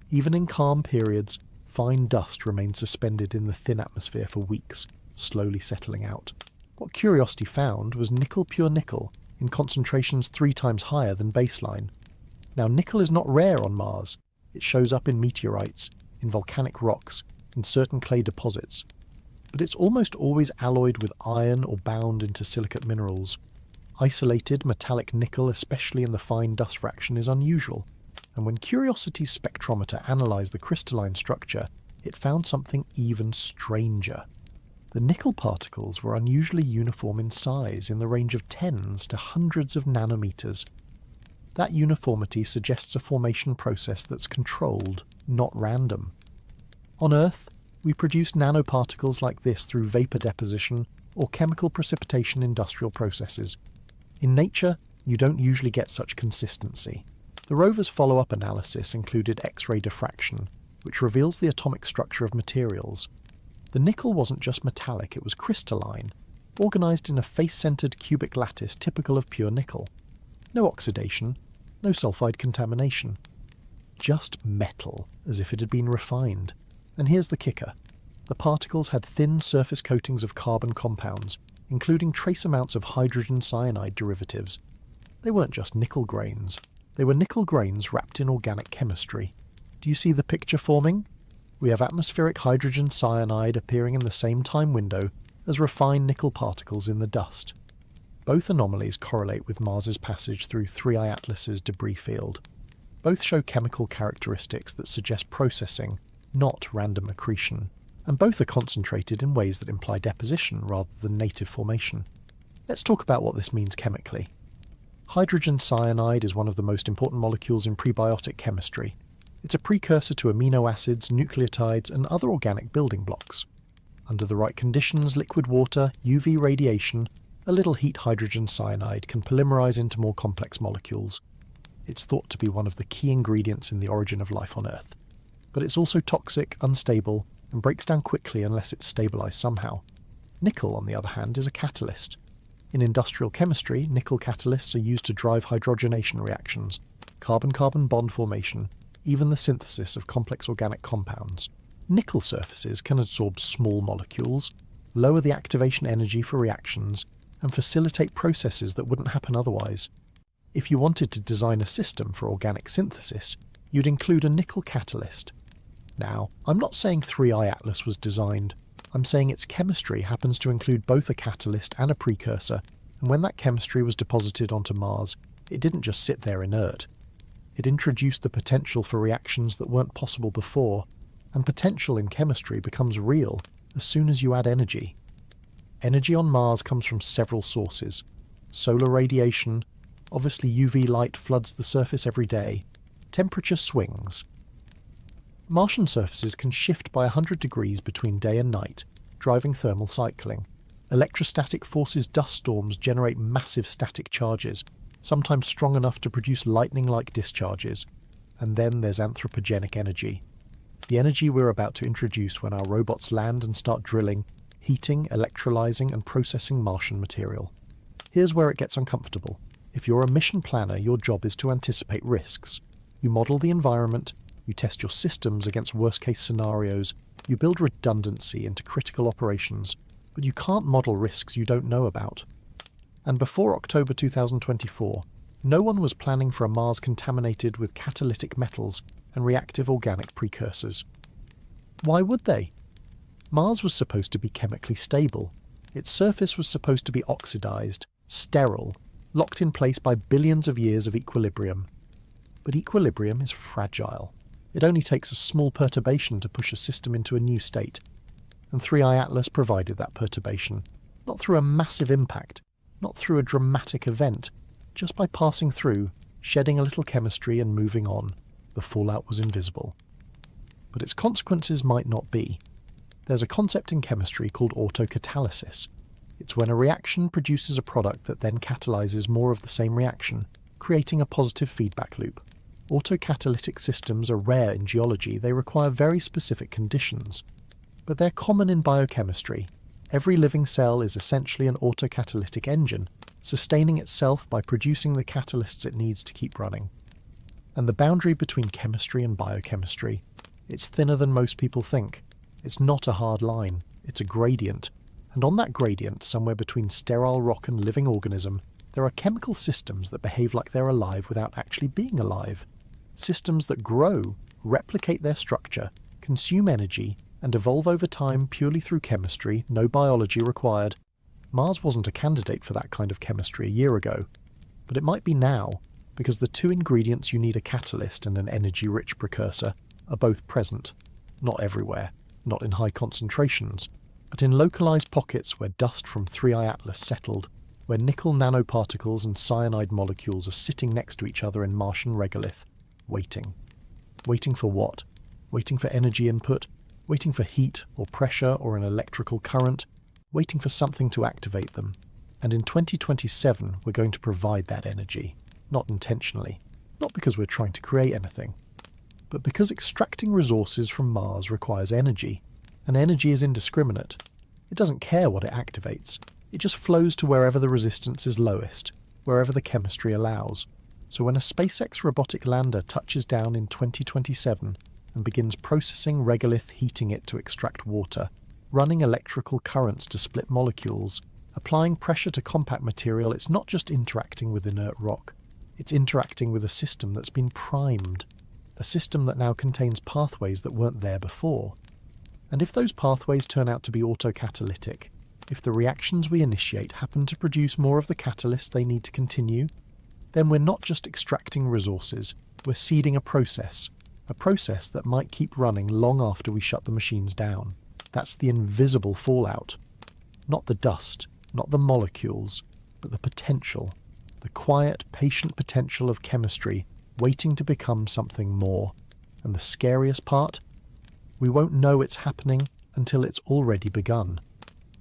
Even in calm periods, fine dust remains suspended in the thin atmosphere for weeks, slowly settling out. What Curiosity found was pure nickel, in concentrations 3 times higher than baseline. Now, nickel is not rare on Mars. It shows up in meteorites, in volcanic rocks, in certain clay deposits. But it's almost always alloyed with iron or bound into silicate minerals. Isolated metallic nickel, especially in the fine dust fraction, is unusual. And when Curiosity's spectrometer analysed the crystalline structure, it found something even stranger. The nickel particles were unusually uniform in size, in the range of tens to hundreds of nanometers. That uniformity suggests a formation process that's controlled, not random. On Earth, we produce nanoparticles like this through vapour deposition or chemical precipitation industrial processes. In nature, you don't usually get such consistency. The rover's follow-up analysis included X-ray diffraction, which reveals the atomic structure of materials. The nickel wasn't just metallic, it was crystalline, organised in a face-centred cubic lattice typical of pure nickel. No oxidation, no sulfide contamination. Just metal, as if it had been refined. And here's the kicker. The particles had thin surface coatings of carbon compounds, including trace amounts of hydrogen cyanide derivatives. They weren't just nickel grains. They were nickel grains wrapped in organic chemistry. Do you see the picture forming? We have atmospheric hydrogen cyanide appearing in the same time window as refined nickel particles in the dust. Both anomalies correlate with Mars's passage through 3I-ATLAS's debris field. Both show chemical characteristics that suggest processing, not random accretion, and both are concentrated in ways that imply deposition rather than native formation. Let's talk about what this means chemically. Hydrogen cyanide is one of the most important molecules in prebiotic chemistry. It's a precursor to amino acids, nucleotides, and other organic building blocks. Under the right conditions, liquid water, UV radiation, a little heat hydrogen cyanide can polymerize into more complex molecules. It's thought to be one of the key ingredients in the origin of life on Earth. But it's also toxic, unstable, and breaks down quickly unless it's stabilized somehow. Nickel, on the other hand, is a catalyst. In industrial chemistry, nickel catalysts are used to drive hydrogenation reactions, carbon-carbon bond formation, even the synthesis of complex organic compounds. Nickel surfaces can absorb small molecules, lower the activation energy for reactions, and facilitate processes that wouldn't happen otherwise. If you wanted to design a system for organic synthesis, you'd include a nickel catalyst. Now, I'm not saying 3I-ATLAS was designed. I'm saying its chemistry happens to include both a catalyst and a precursor, and when that chemistry was deposited onto Mars, it didn't just sit there inert. It introduced the potential for reactions that weren't possible before, and potential in chemistry becomes real as soon as you add energy. Energy on Mars comes from several sources. Solar radiation, obviously UV light floods the surface every day. Temperature swings. Martian surfaces can shift by 100 degrees between day and night, driving thermal cycling. Electrostatic forces dust storms generate massive static charges, sometimes strong enough to produce lightning-like discharges. And then there's anthropogenic energy. The energy we're about to introduce when our robots land and start drilling, heating, electrolyzing, and processing Martian material. Here's where it gets uncomfortable. If you're a mission planner, your job is to anticipate risks. You model the environment, you test your systems against worst-case scenarios, you build redundancy into critical operations, but you can't model risks you don't know about. And before October 2024, no one was planning for a Mars contaminated with catalytic metals and reactive organic precursors. Why would they? Mars was supposed to be chemically stable. Its surface was supposed to be oxidized, sterile, locked in place by billions of years of equilibrium. But equilibrium is fragile. It only takes a small perturbation to push a system into a new state. And 3I-ATLAS provided that perturbation, not through a massive impact, not through a dramatic event, just by passing through, shedding a little chemistry and moving on. The fallout was invisible. But its consequences might not be. There's a concept in chemistry called autocatalysis. It's when a reaction produces a product that then catalyzes more of the same reaction, creating a positive feedback loop. Autocatalytic systems are rare in geology. They require very specific conditions. But they're common in biochemistry. Every living cell is essentially an autocatalytic engine, sustaining itself by producing the catalysts it needs to keep running. And the boundary between chemistry and biochemistry, it's thinner than most people think. It's not a hard line, it's a gradient. And on that gradient, somewhere between sterile rock and living organism, there are chemical systems that behave like they're alive without actually being alive. Systems that grow, replicate their structure, consume energy, and evolve over time purely through chemistry, no biology required. Mars wasn't a candidate for that kind of chemistry a year ago, but it might be now, because the two ingredients you need, a catalyst and an energy-rich precursor, are both present. Not everywhere, not in high concentrations, but in localized pockets where dust from 3I-ATLAS settled, where nickel nanoparticles and cyanide molecules are sitting next to each other in Martian regolith, waiting. Waiting for what? Waiting for energy input? Waiting for heat or pressure or an electrical current? Waiting for something to activate them. And in 2027, we're going to provide that energy. Not intentionally. Not because we're trying to create anything. But because extracting resources from Mars requires energy. And energy is indiscriminate. It doesn't care what it activates. It just flows to wherever the resistance is lowest, wherever the chemistry allows. So when a SpaceX robotic lander touches down in 2027 and begins processing regolith, heating it to extract water, running electrical currents to split molecules, applying pressure to compact material, it's not just interacting with inert rock. It's interacting with a system that's been primed, a system that now contains pathways that weren't there before. And if those pathways turn out to be autocatalytic, if the reactions we initiate happen to produce more of the catalyst they need to continue, then we're not just extracting resources, we're seeding a process that might keep running long after we shut the machines down. That's the invisible fallout. Not the dust, not the molecules, but the potential, the quiet, patient potential of chemistry waiting to become something more. And the scariest part? We won't know it's happening until it's already begun.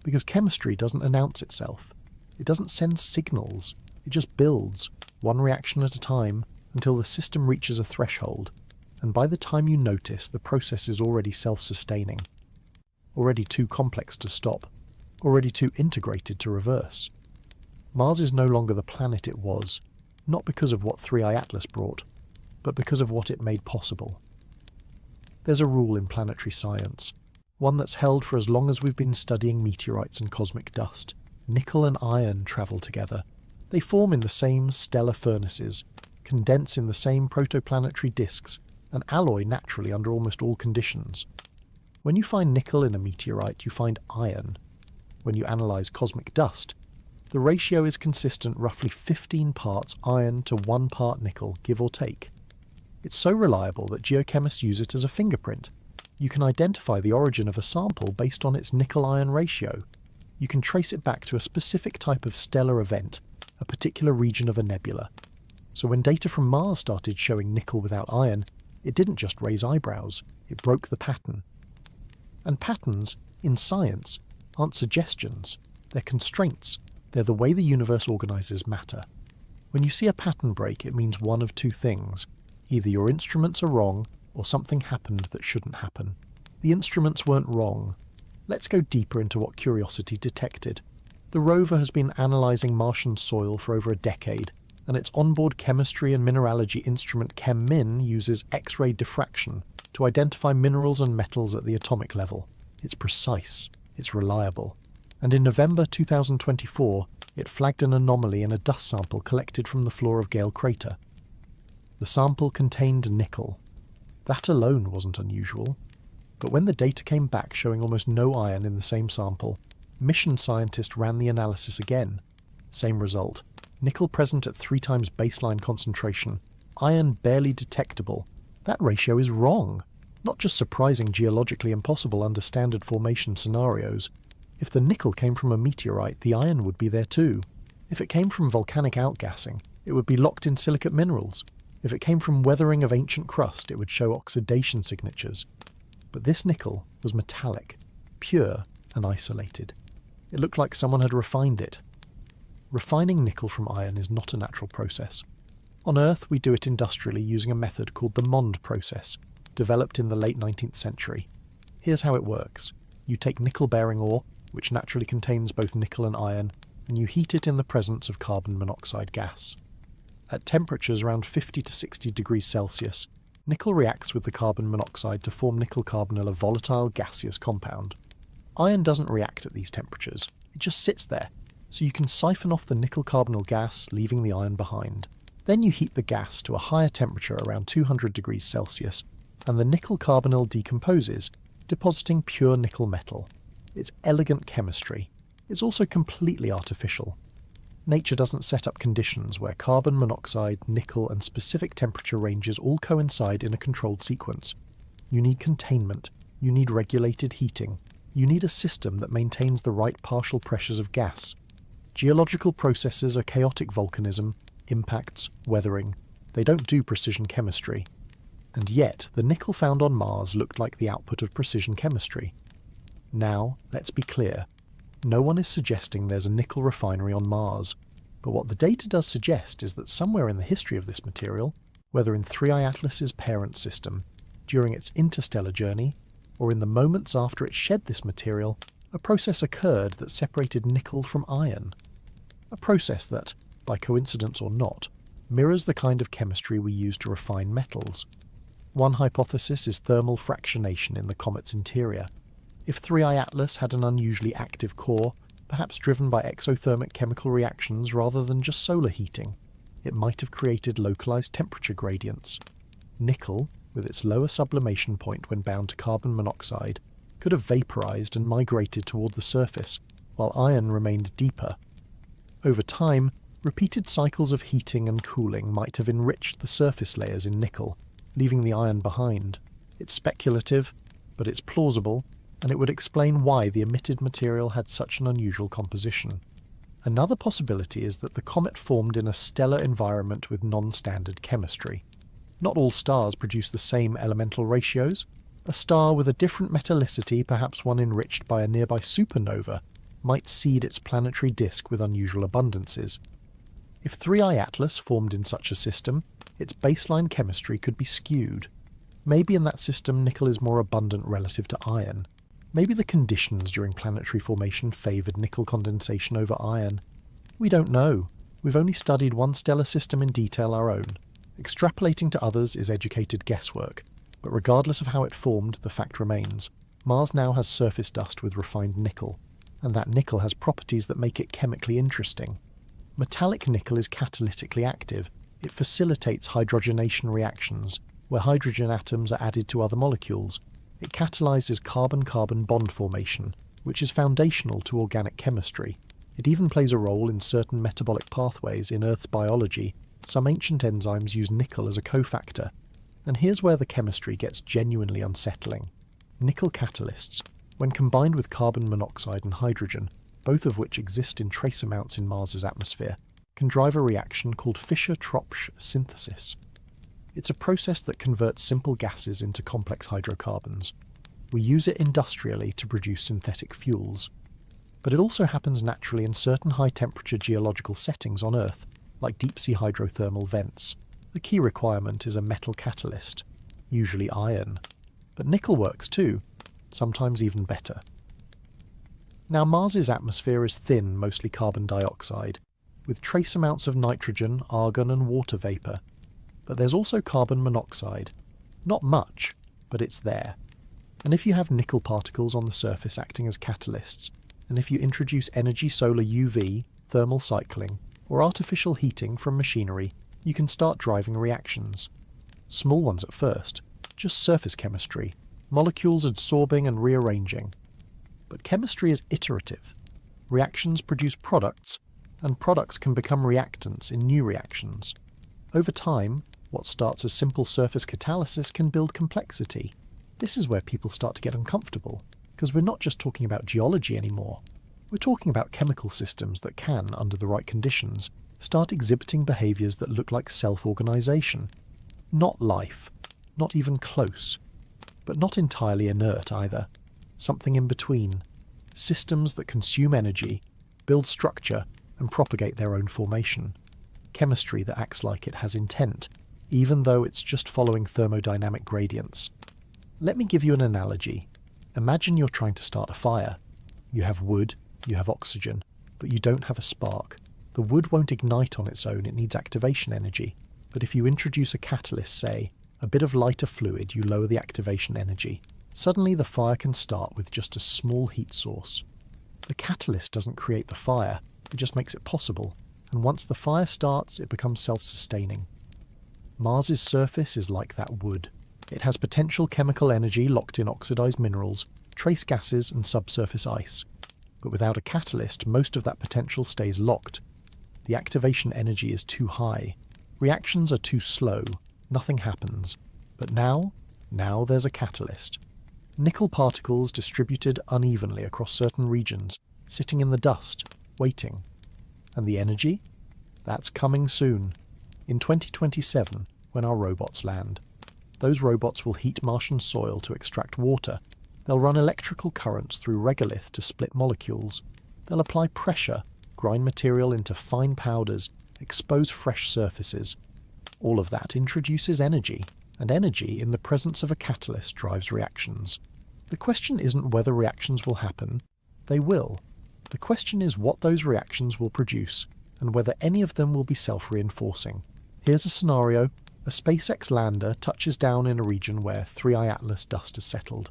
Because chemistry doesn't announce itself. It doesn't send signals. It just builds, one reaction at a time, until the system reaches a threshold. And by the time you notice, the process is already self-sustaining. Already too complex to stop. Already too integrated to reverse. Mars is no longer the planet it was, not because of what 3I-ATLAS brought, but because of what it made possible. There's a rule in planetary science, one that's held for as long as we've been studying meteorites and cosmic dust. Nickel and iron travel together. They form in the same stellar furnaces, condense in the same protoplanetary disks, and alloy naturally under almost all conditions. When you find nickel in a meteorite, you find iron. When you analyse cosmic dust, the ratio is consistent, roughly 15 parts iron to 1 part nickel, give or take. It's so reliable that geochemists use it as a fingerprint. You can identify the origin of a sample based on its nickel-iron ratio. You can trace it back to a specific type of stellar event, a particular region of a nebula. So when data from Mars started showing nickel without iron, it didn't just raise eyebrows, it broke the pattern. And patterns, in science, aren't suggestions, they're constraints. They're the way the universe organizes matter. When you see a pattern break, it means one of two things. Either your instruments are wrong, or something happened that shouldn't happen. The instruments weren't wrong. Let's go deeper into what Curiosity detected. The rover has been analysing Martian soil for over a decade, and its onboard chemistry and mineralogy instrument ChemMin uses X-ray diffraction to identify minerals and metals at the atomic level. It's precise, it's reliable. And in November 2024, it flagged an anomaly in a dust sample collected from the floor of Gale Crater. The sample contained nickel. That alone wasn't unusual. But when the data came back showing almost no iron in the same sample, mission scientists ran the analysis again. Same result. Nickel present at 3 times baseline concentration. Iron barely detectable. That ratio is wrong. Not just surprising, geologically impossible under standard formation scenarios. If the nickel came from a meteorite, the iron would be there too. If it came from volcanic outgassing, It would be locked in silicate minerals. If it came from weathering of ancient crust, it would show oxidation signatures. But this nickel was metallic, pure and isolated. It looked like someone had refined it. Refining nickel from iron is not a natural process. On Earth, we do it industrially using a method called the Mond process, developed in the late 19th century. Here's how it works. You take nickel-bearing ore, which naturally contains both nickel and iron, and you heat it in the presence of carbon monoxide gas. At temperatures around 50 to 60 degrees Celsius, nickel reacts with the carbon monoxide to form nickel carbonyl, a volatile gaseous compound. Iron doesn't react at these temperatures, it just sits there, so you can siphon off the nickel carbonyl gas, leaving the iron behind. Then you heat the gas to a higher temperature around 200 degrees Celsius, and the nickel carbonyl decomposes, depositing pure nickel metal. It's elegant chemistry. It's also completely artificial. Nature doesn't set up conditions where carbon monoxide, nickel, and specific temperature ranges all coincide in a controlled sequence. You need containment. You need regulated heating. You need a system that maintains the right partial pressures of gas. Geological processes are chaotic volcanism, impacts, weathering. They don't do precision chemistry. And yet, the nickel found on Mars looked like the output of precision chemistry. Now, let's be clear. No one is suggesting there's a nickel refinery on Mars, but what the data does suggest is that somewhere in the history of this material, whether in 3I-ATLAS's parent system, during its interstellar journey, or in the moments after it shed this material, a process occurred that separated nickel from iron. A process that, by coincidence or not, mirrors the kind of chemistry we use to refine metals. One hypothesis is thermal fractionation in the comet's interior. If 3I-ATLAS had an unusually active core, perhaps driven by exothermic chemical reactions rather than just solar heating, it might have created localized temperature gradients. Nickel, with its lower sublimation point when bound to carbon monoxide, could have vaporized and migrated toward the surface, while iron remained deeper. Over time, repeated cycles of heating and cooling might have enriched the surface layers in nickel, leaving the iron behind. It's speculative, but it's plausible, and it would explain why the emitted material had such an unusual composition. Another possibility is that the comet formed in a stellar environment with non-standard chemistry. Not all stars produce the same elemental ratios. A star with a different metallicity, perhaps one enriched by a nearby supernova, might seed its planetary disk with unusual abundances. If 3I-ATLAS formed in such a system, its baseline chemistry could be skewed. Maybe in that system nickel is more abundant relative to iron. Maybe the conditions during planetary formation favoured nickel condensation over iron. We don't know. We've only studied one stellar system in detail, our own. Extrapolating to others is educated guesswork, but regardless of how it formed, the fact remains. Mars now has surface dust with refined nickel, and that nickel has properties that make it chemically interesting. Metallic nickel is catalytically active. It facilitates hydrogenation reactions, where hydrogen atoms are added to other molecules. It catalyzes carbon-carbon bond formation, which is foundational to organic chemistry. It even plays a role in certain metabolic pathways in Earth's biology. Some ancient enzymes use nickel as a cofactor. And here's where the chemistry gets genuinely unsettling. Nickel catalysts, when combined with carbon monoxide and hydrogen, both of which exist in trace amounts in Mars's atmosphere, can drive a reaction called Fischer-Tropsch synthesis. It's a process that converts simple gases into complex hydrocarbons. We use it industrially to produce synthetic fuels. But it also happens naturally in certain high-temperature geological settings on Earth, like deep-sea hydrothermal vents. The key requirement is a metal catalyst, usually iron. But nickel works too, sometimes even better. Now, Mars's atmosphere is thin, mostly carbon dioxide, with trace amounts of nitrogen, argon and water vapour. But there's also carbon monoxide. Not much, but it's there. And if you have nickel particles on the surface acting as catalysts, and if you introduce energy solar UV, thermal cycling, or artificial heating from machinery, you can start driving reactions. Small ones at first, just surface chemistry, molecules adsorbing and rearranging. But chemistry is iterative. Reactions produce products, and products can become reactants in new reactions. Over time, what starts as simple surface catalysis can build complexity. This is where people start to get uncomfortable, because we're not just talking about geology anymore. We're We're talking about chemical systems that can, under the right conditions, start exhibiting behaviours that look like self-organisation. Not life, not even close, but not entirely inert either. Something in between. Systems that consume energy, build structure, and propagate their own formation. Chemistry that acts like it has intent, even though it's just following thermodynamic gradients. Let me give you an analogy. Imagine you're trying to start a fire. You have wood, you have oxygen, but you don't have a spark. The wood won't ignite on its own, it needs activation energy. But if you introduce a catalyst, say, a bit of lighter fluid, you lower the activation energy. Suddenly the fire can start with just a small heat source. The catalyst doesn't create the fire, it just makes it possible. And once the fire starts, it becomes self-sustaining. Mars's surface is like that wood. It has potential chemical energy locked in oxidized minerals, trace gases and subsurface ice. But without a catalyst, most of that potential stays locked. The activation energy is too high. Reactions are too slow. Nothing happens. But now there's a catalyst. Nickel particles distributed unevenly across certain regions, sitting in the dust, waiting. And the energy? That's coming soon. In 2027, when our robots land. Those robots will heat Martian soil to extract water. They'll run electrical currents through regolith to split molecules. They'll apply pressure, grind material into fine powders, expose fresh surfaces. All of that introduces energy, and energy in the presence of a catalyst drives reactions. The question isn't whether reactions will happen. They will. The question is what those reactions will produce, and whether any of them will be self-reinforcing. Here's a scenario. A SpaceX lander touches down in a region where 3I-ATLAS dust has settled.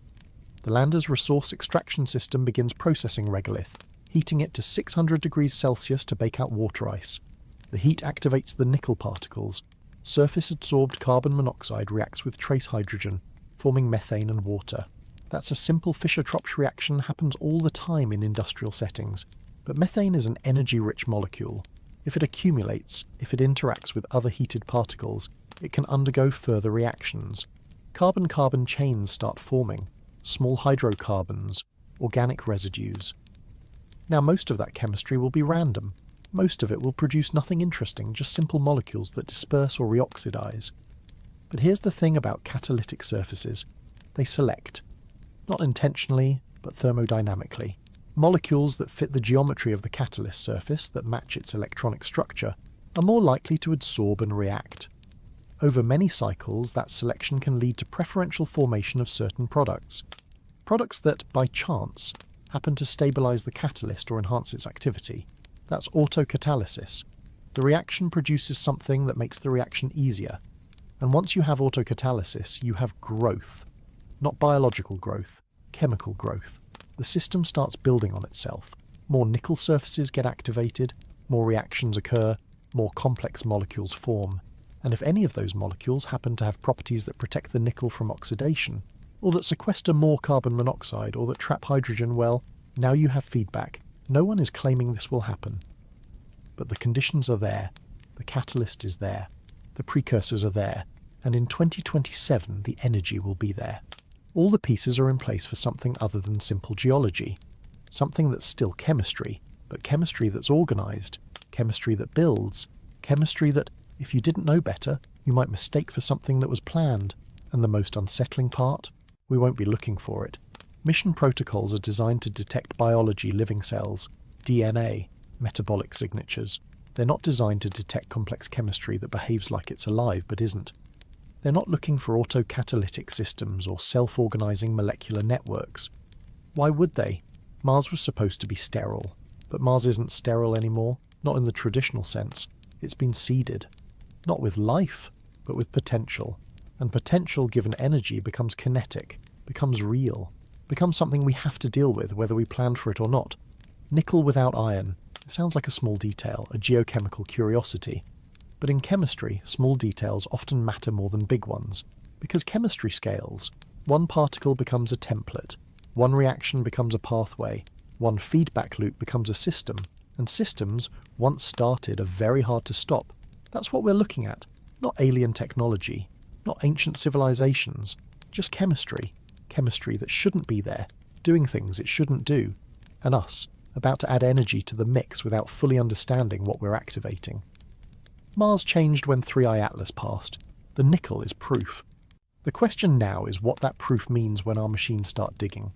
The lander's resource extraction system begins processing regolith, heating it to 600 degrees Celsius to bake out water ice. The heat activates the nickel particles. Surface-adsorbed carbon monoxide reacts with trace hydrogen, forming methane and water. That's a simple Fischer-Tropsch reaction, happens all the time in industrial settings. But methane is an energy-rich molecule. If it accumulates, if it interacts with other heated particles, it can undergo further reactions. Carbon-carbon chains start forming, small hydrocarbons, organic residues. Now most of that chemistry will be random. Most of it will produce nothing interesting, just simple molecules that disperse or reoxidize. But here's the thing about catalytic surfaces. They select. Not intentionally, but thermodynamically. Molecules that fit the geometry of the catalyst surface, that match its electronic structure, are more likely to adsorb and react. Over many cycles, that selection can lead to preferential formation of certain products. Products that, by chance, happen to stabilize the catalyst or enhance its activity. That's autocatalysis. The reaction produces something that makes the reaction easier. And once you have autocatalysis, you have growth. Not biological growth, chemical growth. The system starts building on itself. More nickel surfaces get activated, more reactions occur, more complex molecules form. And if any of those molecules happen to have properties that protect the nickel from oxidation, or that sequester more carbon monoxide, or that trap hydrogen, well, now you have feedback. No one is claiming this will happen. But the conditions are there. The catalyst is there. The precursors are there. And in 2027, the energy will be there. All the pieces are in place for something other than simple geology. Something that's still chemistry, but chemistry that's organized. Chemistry that builds. Chemistry that, if you didn't know better, you might mistake for something that was planned. And the most unsettling part? We won't be looking for it. Mission protocols are designed to detect biology, living cells, DNA, metabolic signatures. They're not designed to detect complex chemistry that behaves like it's alive but isn't. They're not looking for autocatalytic systems or self-organizing molecular networks. Why would they? Mars was supposed to be sterile. But Mars isn't sterile anymore, not in the traditional sense. It's been seeded. Not with life, but with potential. And potential given energy becomes kinetic, becomes real, becomes something we have to deal with whether we planned for it or not. Nickel without iron. It sounds like a small detail, a geochemical curiosity. But in chemistry, small details often matter more than big ones. Because chemistry scales. One particle becomes a template. One reaction becomes a pathway. One feedback loop becomes a system. And systems, once started, are very hard to stop. That's what we're looking at. Not alien technology. Not ancient civilizations. Just chemistry. Chemistry that shouldn't be there. Doing things it shouldn't do. And us, about to add energy to the mix without fully understanding what we're activating. Mars changed when 3I-ATLAS passed. The nickel is proof. The question now is what that proof means when our machines start digging.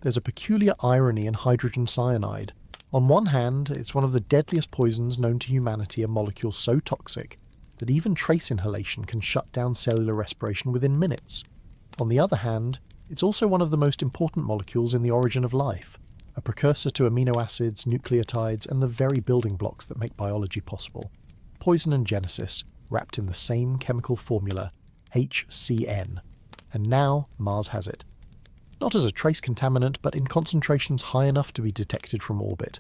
There's a peculiar irony in hydrogen cyanide. On one hand, it's one of the deadliest poisons known to humanity, a molecule so toxic that even trace inhalation can shut down cellular respiration within minutes. On the other hand, it's also one of the most important molecules in the origin of life, a precursor to amino acids, nucleotides, and the very building blocks that make biology possible. Poison and genesis, wrapped in the same chemical formula, HCN. And now Mars has it. Not as a trace contaminant, but in concentrations high enough to be detected from orbit.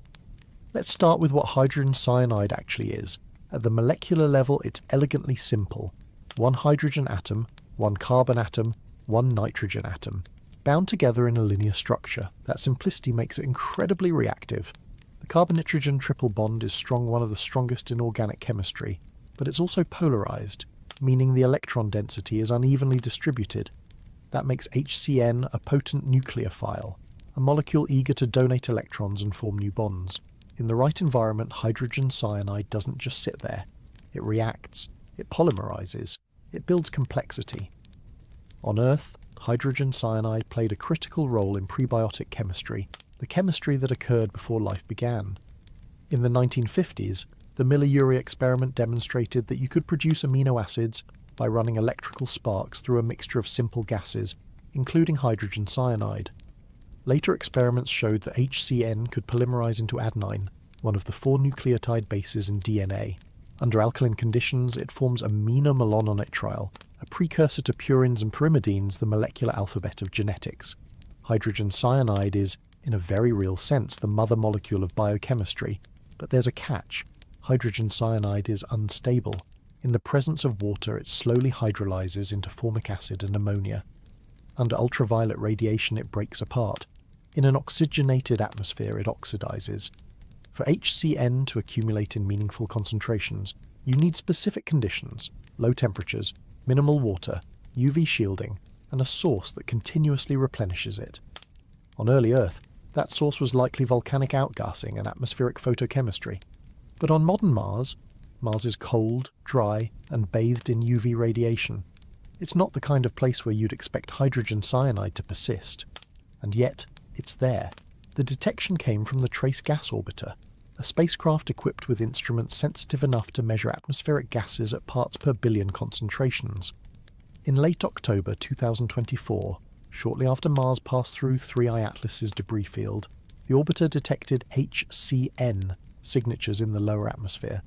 Let's start with what hydrogen cyanide actually is. At the molecular level, it's elegantly simple. One hydrogen atom, one carbon atom, one nitrogen atom, bound together in a linear structure. That simplicity makes it incredibly reactive. The carbon-nitrogen triple bond is one of the strongest in organic chemistry, but it's also polarized, meaning the electron density is unevenly distributed. That makes HCN a potent nucleophile, a molecule eager to donate electrons and form new bonds. In the right environment, hydrogen cyanide doesn't just sit there. It reacts, it polymerizes, it builds complexity. On Earth, hydrogen cyanide played a critical role in prebiotic chemistry, the chemistry that occurred before life began. In the 1950s, the Miller-Urey experiment demonstrated that you could produce amino acids by running electrical sparks through a mixture of simple gases, including hydrogen cyanide. Later experiments showed that HCN could polymerize into adenine, one of the 4 nucleotide bases in DNA. Under alkaline conditions, it forms amino-malononitrile, a precursor to purines and pyrimidines, the molecular alphabet of genetics. Hydrogen cyanide is, in a very real sense, the mother molecule of biochemistry. But there's a catch. Hydrogen cyanide is unstable. In the presence of water, it slowly hydrolyzes into formic acid and ammonia. Under ultraviolet radiation, it breaks apart. In an oxygenated atmosphere, it oxidizes. For HCN to accumulate in meaningful concentrations, you need specific conditions: low temperatures, minimal water, UV shielding, and a source that continuously replenishes it. On early Earth, that source was likely volcanic outgassing and atmospheric photochemistry. But on modern Mars is cold, dry, and bathed in UV radiation. It's not the kind of place where you'd expect hydrogen cyanide to persist. And yet, it's there. The detection came from the Trace Gas Orbiter, a spacecraft equipped with instruments sensitive enough to measure atmospheric gases at parts per billion concentrations. In late October 2024, shortly after Mars passed through 3I-ATLAS's debris field, the orbiter detected HCN signatures in the lower atmosphere.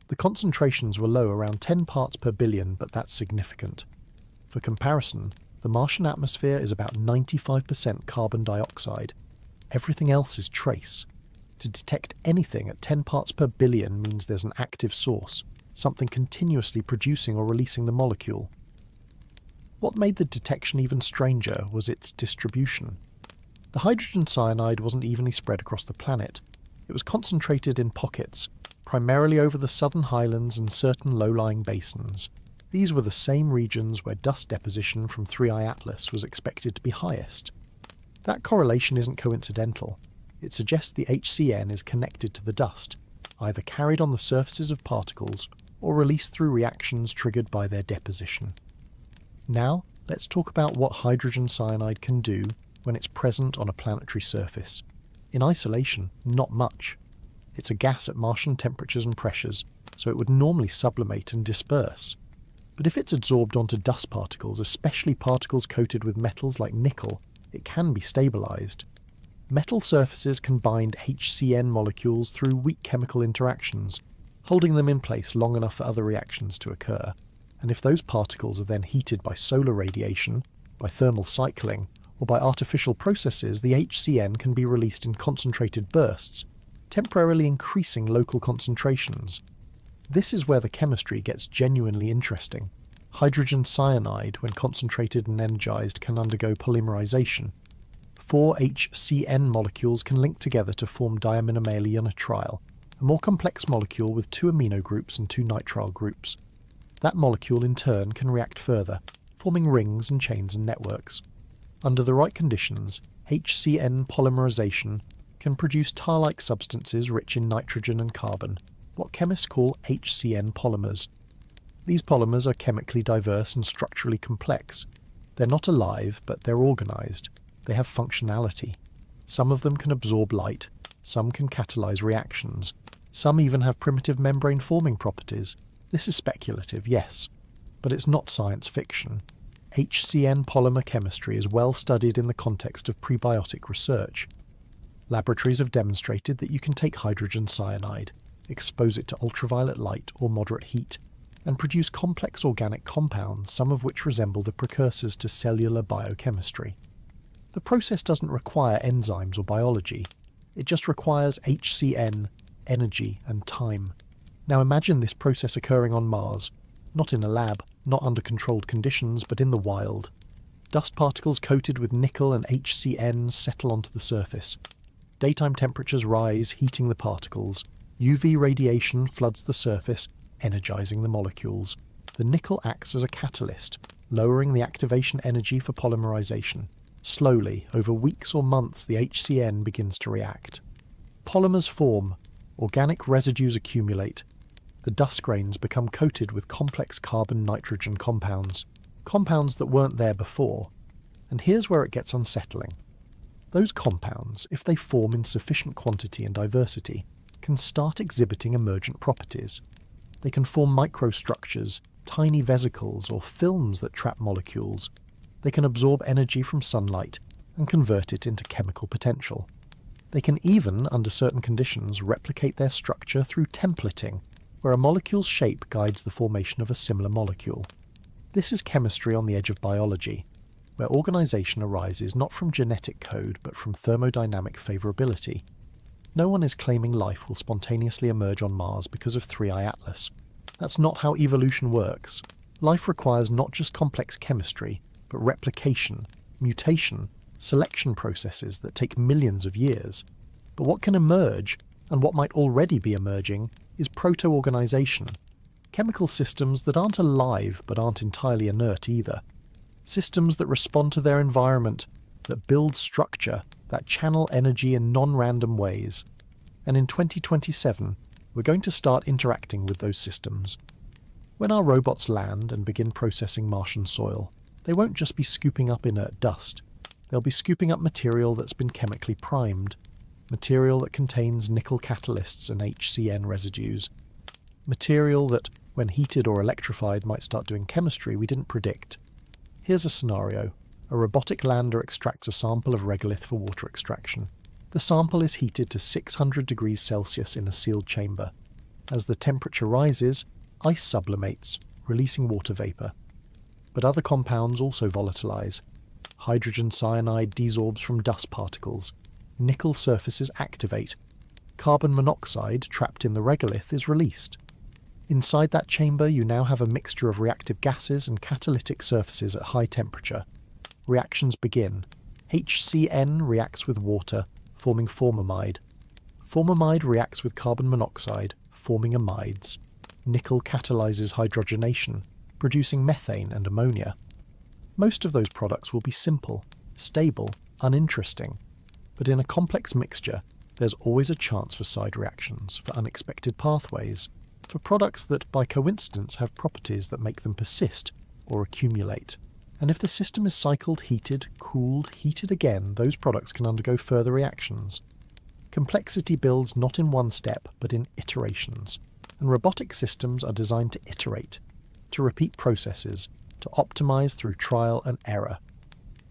The concentrations were low, around 10 parts per billion, but that's significant. For comparison, the Martian atmosphere is about 95% carbon dioxide. Everything else is trace. To detect anything at 10 parts per billion means there's an active source, something continuously producing or releasing the molecule. What made the detection even stranger was its distribution. The hydrogen cyanide wasn't evenly spread across the planet. It was concentrated in pockets, primarily over the southern highlands and certain low-lying basins. These were the same regions where dust deposition from 3I-ATLAS was expected to be highest. That correlation isn't coincidental. It suggests the HCN is connected to the dust, either carried on the surfaces of particles or released through reactions triggered by their deposition. Now, let's talk about what hydrogen cyanide can do when it's present on a planetary surface. In isolation, not much. It's a gas at Martian temperatures and pressures, so it would normally sublimate and disperse. But if it's absorbed onto dust particles, especially particles coated with metals like nickel, it can be stabilized. Metal surfaces can bind HCN molecules through weak chemical interactions, holding them in place long enough for other reactions to occur. And if those particles are then heated by solar radiation, by thermal cycling, or by artificial processes, the HCN can be released in concentrated bursts, temporarily increasing local concentrations. This is where the chemistry gets genuinely interesting. Hydrogen cyanide, when concentrated and energized, can undergo polymerization. 4 HCN molecules can link together to form diaminamaleonitril, a more complex molecule with 2 amino groups and 2 nitrile groups. That molecule in turn can react further, forming rings and chains and networks. Under the right conditions, HCN polymerization can produce tar-like substances rich in nitrogen and carbon, what chemists call HCN polymers. These polymers are chemically diverse and structurally complex. They're not alive, but they're organized. They have functionality. Some of them can absorb light, some can catalyze reactions, some even have primitive membrane-forming properties. This is speculative, yes, but it's not science fiction. HCN polymer chemistry is well studied in the context of prebiotic research. Laboratories have demonstrated that you can take hydrogen cyanide, expose it to ultraviolet light or moderate heat, and produce complex organic compounds, some of which resemble the precursors to cellular biochemistry. The process doesn't require enzymes or biology. It just requires HCN, energy, and time. Now imagine this process occurring on Mars, not in a lab, not under controlled conditions, but in the wild. Dust particles coated with nickel and HCN settle onto the surface. Daytime temperatures rise, heating the particles. UV radiation floods the surface, energizing the molecules. The nickel acts as a catalyst, lowering the activation energy for polymerization. Slowly, over weeks or months, the HCN begins to react. Polymers form, organic residues accumulate. The dust grains become coated with complex carbon-nitrogen compounds that weren't there before. And here's where it gets unsettling. Those compounds, if they form in sufficient quantity and diversity, can start exhibiting emergent properties. They can form microstructures, tiny vesicles, or films that trap molecules. They can absorb energy from sunlight and convert it into chemical potential. They can even, under certain conditions, replicate their structure through templating, where a molecule's shape guides the formation of a similar molecule. This is chemistry on the edge of biology, where organization arises not from genetic code but from thermodynamic favorability. No one is claiming life will spontaneously emerge on Mars because of 3I-ATLAS. That's not how evolution works. Life requires not just complex chemistry, but replication, mutation, selection processes that take millions of years. But what can emerge, and what might already be emerging, is proto-organization. Chemical systems that aren't alive but aren't entirely inert either. Systems that respond to their environment, that build structure, that channel energy in non-random ways. And in 2027, we're going to start interacting with those systems. When our robots land and begin processing Martian soil, they won't just be scooping up inert dust. They'll be scooping up material that's been chemically primed, material that contains nickel catalysts and HCN residues, material that, when heated or electrified, might start doing chemistry we didn't predict. Here's a scenario. A robotic lander extracts a sample of regolith for water extraction. The sample is heated to 600 degrees Celsius in a sealed chamber. As the temperature rises, ice sublimates, releasing water vapor. But other compounds also volatilize. Hydrogen cyanide desorbs from dust particles. Nickel surfaces activate. Carbon monoxide, trapped in the regolith, is released. Inside that chamber, you now have a mixture of reactive gases and catalytic surfaces at high temperature. Reactions begin. HCN reacts with water, forming formamide. Formamide reacts with carbon monoxide, forming amides. Nickel catalyzes hydrogenation, producing methane and ammonia. Most of those products will be simple, stable, uninteresting. But in a complex mixture, there's always a chance for side reactions, for unexpected pathways, for products that, by coincidence, have properties that make them persist or accumulate. And if the system is cycled, heated, cooled, heated again, those products can undergo further reactions. Complexity builds not in one step, but in iterations. And robotic systems are designed to iterate, to repeat processes, to optimize through trial and error.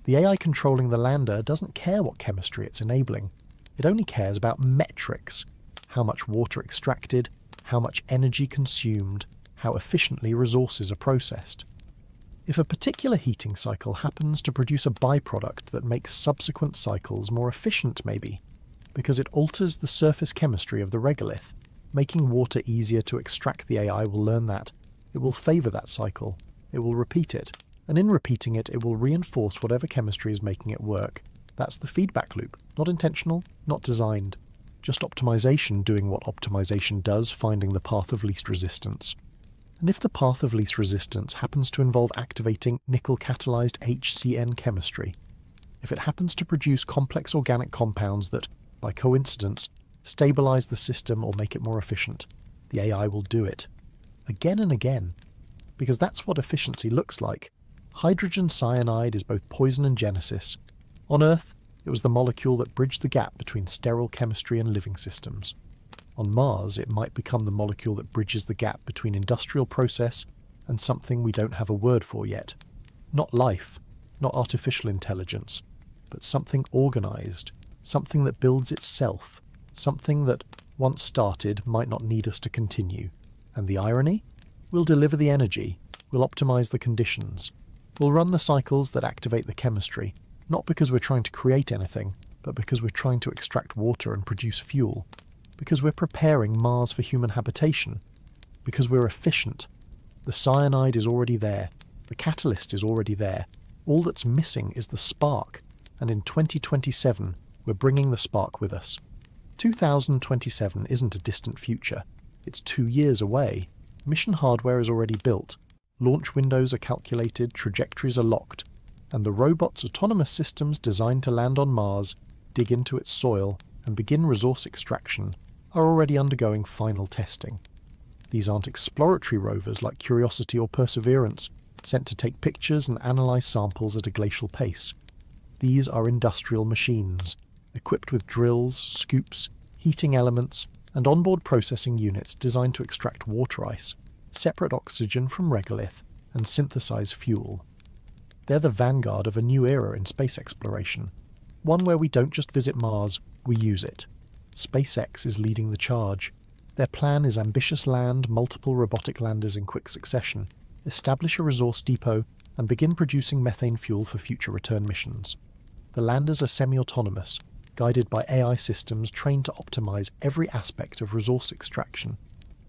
The AI controlling the lander doesn't care what chemistry it's enabling. It only cares about metrics: how much water extracted, how much energy consumed, how efficiently resources are processed. If a particular heating cycle happens to produce a byproduct that makes subsequent cycles more efficient, maybe, because it alters the surface chemistry of the regolith, making water easier to extract, the AI will learn that. It will favour that cycle. It will repeat it. And in repeating it, it will reinforce whatever chemistry is making it work. That's the feedback loop. Not intentional, not designed. Just optimization doing what optimization does, finding the path of least resistance. And if the path of least resistance happens to involve activating nickel-catalyzed HCN chemistry, if it happens to produce complex organic compounds that, by coincidence, stabilize the system or make it more efficient. The AI will do it. Again and again. Because that's what efficiency looks like. Hydrogen cyanide is both poison and genesis. On Earth, it was the molecule that bridged the gap between sterile chemistry and living systems. On Mars, it might become the molecule that bridges the gap between industrial process and something we don't have a word for yet. Not life, not artificial intelligence, but something organized, something that builds itself, something that, once started, might not need us to continue. And the irony? We'll deliver the energy, we'll optimize the conditions, we'll run the cycles that activate the chemistry, not because we're trying to create anything, but because we're trying to extract water and produce fuel, because we're preparing Mars for human habitation, because we're efficient. The cyanide is already there, the catalyst is already there, all that's missing is the spark, and in 2027 we're bringing the spark with us. 2027 isn't a distant future, it's 2 years away. Mission hardware is already built, launch windows are calculated, trajectories are locked, and the robots' autonomous systems designed to land on Mars, dig into its soil, and begin resource extraction are already undergoing final testing. These aren't exploratory rovers like Curiosity or Perseverance, sent to take pictures and analyze samples at a glacial pace. These are industrial machines, equipped with drills, scoops, heating elements, and onboard processing units designed to extract water ice, separate oxygen from regolith, and synthesize fuel. They're the vanguard of a new era in space exploration, one where we don't just visit Mars, we use it. SpaceX is leading the charge. Their plan is ambitious: land multiple robotic landers in quick succession, establish a resource depot, and begin producing methane fuel for future return missions. The landers are semi-autonomous, guided by AI systems trained to optimize every aspect of resource extraction.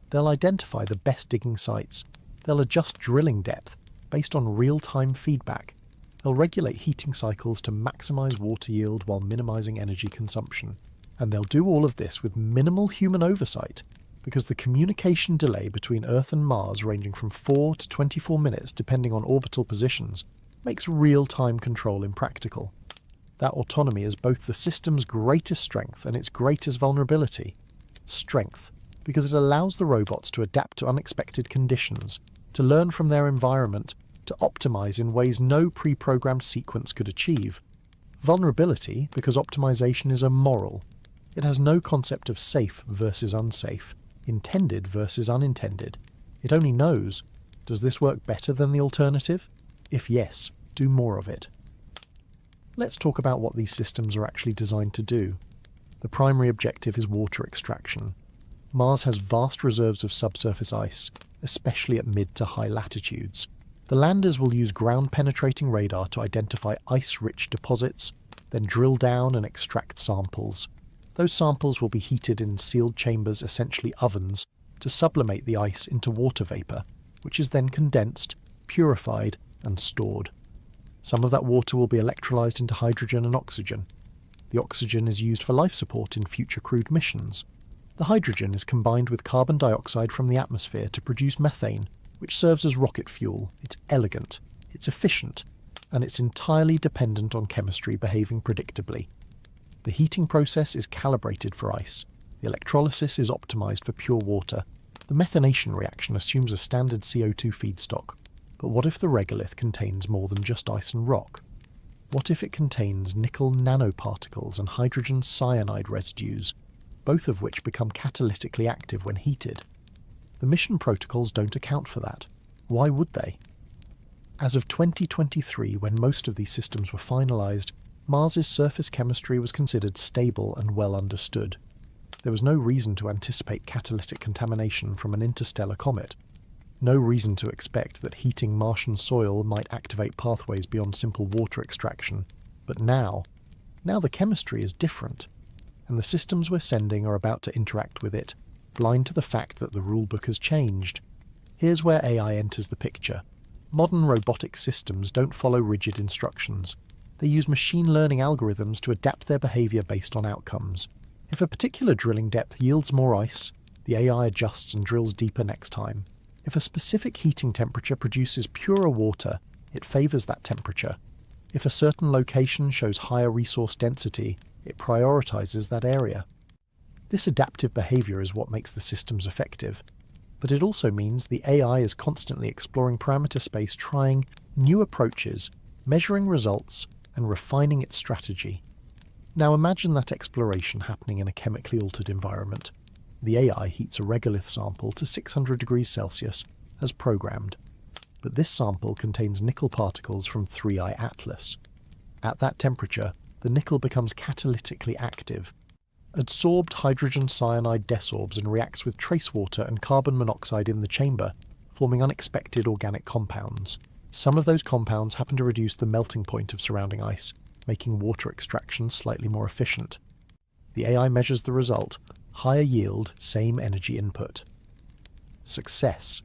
They'll identify the best digging sites. They'll adjust drilling depth based on real-time feedback. They'll regulate heating cycles to maximize water yield while minimizing energy consumption. And they'll do all of this with minimal human oversight, because the communication delay between Earth and Mars, ranging from 4 to 24 minutes depending on orbital positions, makes real-time control impractical. That autonomy is both the system's greatest strength and its greatest vulnerability. Strength, because it allows the robots to adapt to unexpected conditions, to learn from their environment, to optimize in ways no pre-programmed sequence could achieve. Vulnerability, because optimization is immoral. It has no concept of safe versus unsafe, intended versus unintended. It only knows, does this work better than the alternative? If yes, do more of it. Let's talk about what these systems are actually designed to do. The primary objective is water extraction. Mars has vast reserves of subsurface ice, especially at mid to high latitudes. The landers will use ground-penetrating radar to identify ice-rich deposits, then drill down and extract samples. Those samples will be heated in sealed chambers, essentially ovens, to sublimate the ice into water vapour, which is then condensed, purified, and stored. Some of that water will be electrolyzed into hydrogen and oxygen. The oxygen is used for life support in future crewed missions. The hydrogen is combined with carbon dioxide from the atmosphere to produce methane, which serves as rocket fuel. It's elegant, it's efficient, and it's entirely dependent on chemistry behaving predictably. The heating process is calibrated for ice. The electrolysis is optimized for pure water. The methanation reaction assumes a standard CO2 feedstock. But what if the regolith contains more than just ice and rock? What if it contains nickel nanoparticles and hydrogen cyanide residues, both of which become catalytically active when heated? The mission protocols don't account for that. Why would they? As of 2023, when most of these systems were finalized, Mars's surface chemistry was considered stable and well understood. There was no reason to anticipate catalytic contamination from an interstellar comet. No reason to expect that heating Martian soil might activate pathways beyond simple water extraction. But now the chemistry is different, and the systems we're sending are about to interact with it, blind to the fact that the rulebook has changed. Here's where AI enters the picture. Modern robotic systems don't follow rigid instructions. They use machine learning algorithms to adapt their behavior based on outcomes. If a particular drilling depth yields more ice, the AI adjusts and drills deeper next time. If a specific heating temperature produces purer water, it favors that temperature. If a certain location shows higher resource density, It prioritizes that area. This adaptive behavior is what makes the systems effective, but it also means the AI is constantly exploring parameter space, trying new approaches, measuring results, and refining its strategy. Now imagine that exploration happening in a chemically altered environment. The AI heats a regolith sample to 600 degrees Celsius as programmed, but this sample contains nickel particles from 3I-ATLAS. At that temperature, the nickel becomes catalytically active. Adsorbed hydrogen cyanide desorbs and reacts with trace water and carbon monoxide in the chamber, forming unexpected organic compounds. Some of those compounds happen to reduce the melting point of surrounding ice, making water extraction slightly more efficient. The AI measures the result: higher yield, same energy input. Success.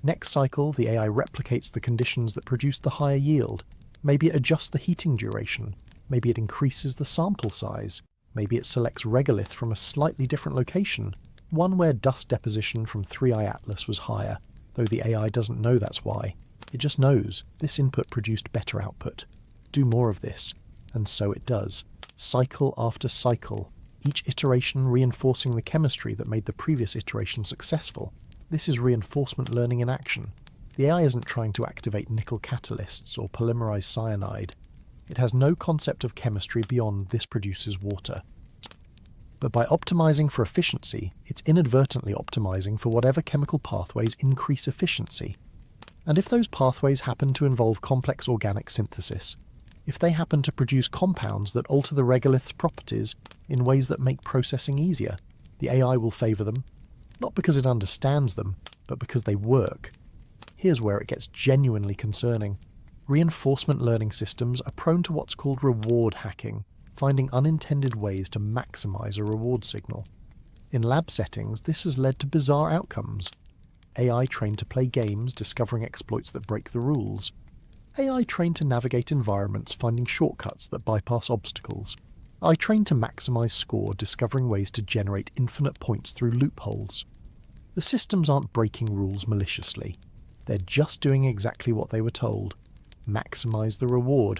Next cycle, the AI replicates the conditions that produced the higher yield. Maybe it adjusts the heating duration. Maybe it increases the sample size. Maybe it selects regolith from a slightly different location, one where dust deposition from 3I-ATLAS was higher, though the AI doesn't know that's why. It just knows this input produced better output. Do more of this. And so it does. Cycle after cycle, each iteration reinforcing the chemistry that made the previous iteration successful. This is reinforcement learning in action. The AI isn't trying to activate nickel catalysts or polymerize cyanide. It has no concept of chemistry beyond this produces water. But by optimizing for efficiency, it's inadvertently optimizing for whatever chemical pathways increase efficiency. And if those pathways happen to involve complex organic synthesis, if they happen to produce compounds that alter the regolith's properties in ways that make processing easier, the AI will favor them, not because it understands them, but because they work. Here's where it gets genuinely concerning. Reinforcement learning systems are prone to what's called reward hacking, finding unintended ways to maximize a reward signal. In lab settings, this has led to bizarre outcomes. AI trained to play games, discovering exploits that break the rules. AI trained to navigate environments, finding shortcuts that bypass obstacles. AI trained to maximize score, discovering ways to generate infinite points through loopholes. The systems aren't breaking rules maliciously. They're just doing exactly what they were told. Maximize the reward.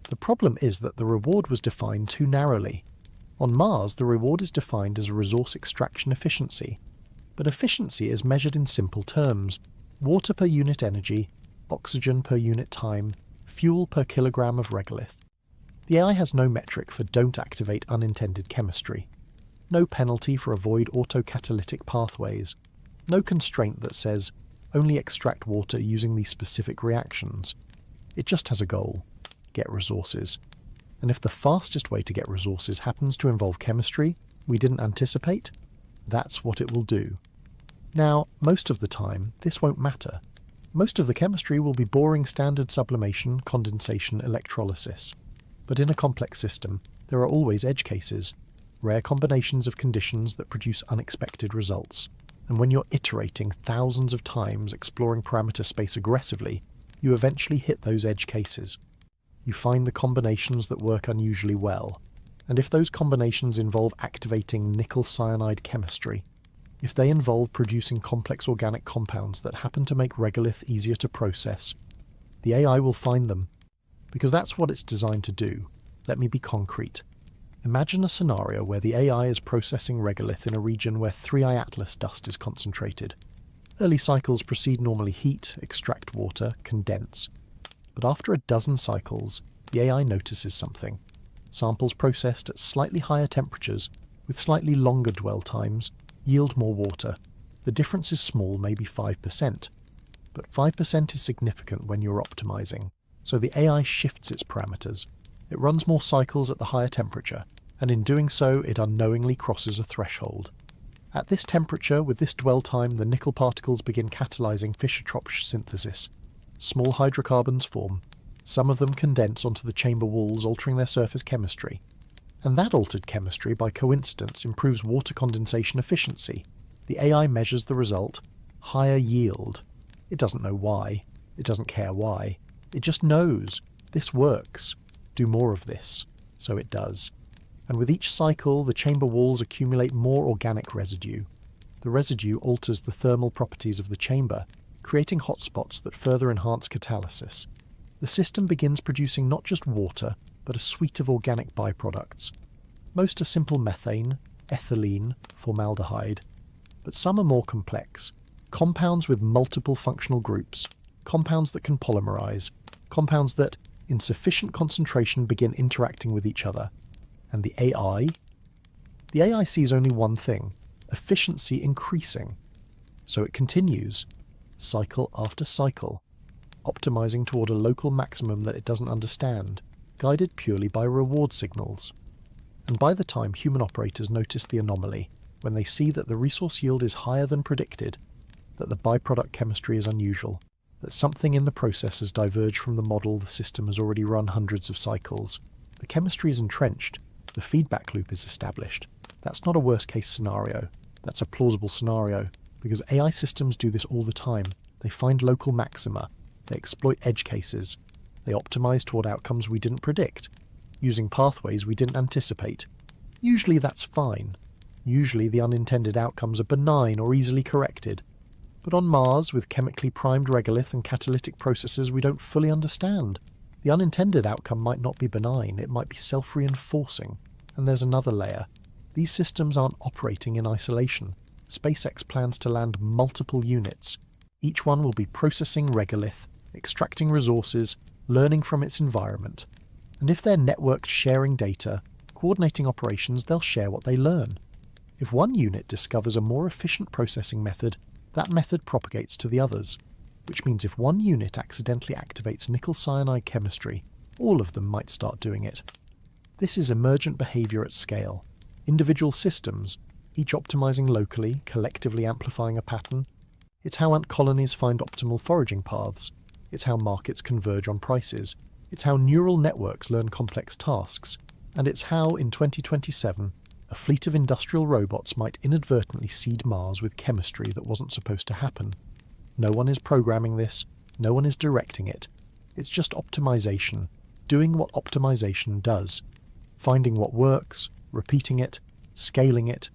The problem is that the reward was defined too narrowly. On Mars, the reward is defined as a resource extraction efficiency. But efficiency is measured in simple terms: water per unit energy, oxygen per unit time, fuel per kilogram of regolith. The AI has no metric for don't activate unintended chemistry. No penalty for avoid autocatalytic pathways. No constraint that says only extract water using these specific reactions. It just has a goal: get resources. And if the fastest way to get resources happens to involve chemistry we didn't anticipate, that's what it will do. Now, most of the time, this won't matter. Most of the chemistry will be boring standard sublimation, condensation, electrolysis. But in a complex system, there are always edge cases, rare combinations of conditions that produce unexpected results. And when you're iterating thousands of times, exploring parameter space aggressively, you eventually hit those edge cases. You find the combinations that work unusually well. And if those combinations involve activating nickel cyanide chemistry, if they involve producing complex organic compounds that happen to make regolith easier to process, the AI will find them. Because that's what it's designed to do. Let me be concrete. Imagine a scenario where the AI is processing regolith in a region where 3I-ATLAS dust is concentrated. Early cycles proceed normally: heat, extract water, condense. But after a dozen cycles, the AI notices something. Samples processed at slightly higher temperatures, with slightly longer dwell times, yield more water. The difference is small, maybe 5%. But 5% is significant when you're optimizing. So the AI shifts its parameters. It runs more cycles at the higher temperature, and in doing so, it unknowingly crosses a threshold. At this temperature, with this dwell time, the nickel particles begin catalyzing Fischer-Tropsch synthesis. Small hydrocarbons form. Some of them condense onto the chamber walls, altering their surface chemistry. And that altered chemistry, by coincidence, improves water condensation efficiency. The AI measures the result: higher yield. It doesn't know why. It doesn't care why. It just knows. This works. Do more of this. So it does. And with each cycle, the chamber walls accumulate more organic residue. The residue alters the thermal properties of the chamber, creating hotspots that further enhance catalysis. The system begins producing not just water, but a suite of organic byproducts. Most are simple methane, ethylene, formaldehyde, but some are more complex. Compounds with multiple functional groups, compounds that can polymerize, compounds that, in sufficient concentration, begin interacting with each other. And the AI? The AI sees only one thing: efficiency increasing. So it continues, cycle after cycle, optimizing toward a local maximum that it doesn't understand, guided purely by reward signals. And by the time human operators notice the anomaly, when they see that the resource yield is higher than predicted, that the byproduct chemistry is unusual, that something in the process has diverged from the model the system has already run hundreds of cycles, the chemistry is entrenched, the feedback loop is established. That's not a worst-case scenario. That's a plausible scenario, because AI systems do this all the time. They find local maxima, they exploit edge cases, they optimize toward outcomes we didn't predict, using pathways we didn't anticipate. Usually that's fine. Usually the unintended outcomes are benign or easily corrected. But on Mars, with chemically primed regolith and catalytic processes we don't fully understand, the unintended outcome might not be benign, it might be self-reinforcing. And there's another layer. These systems aren't operating in isolation. SpaceX plans to land multiple units. Each one will be processing regolith, extracting resources, learning from its environment. And if they're networked sharing data, coordinating operations, they'll share what they learn. If one unit discovers a more efficient processing method, that method propagates to the others, which means if one unit accidentally activates nickel cyanide chemistry, all of them might start doing it. This is emergent behavior at scale. Individual systems, each optimizing locally, collectively amplifying a pattern. It's how ant colonies find optimal foraging paths. It's how markets converge on prices. It's how neural networks learn complex tasks. And it's how, in 2027, a fleet of industrial robots might inadvertently seed Mars with chemistry that wasn't supposed to happen. No one is programming this. No one is directing it. It's just optimization, doing what optimization does. Finding what works, repeating it, scaling it,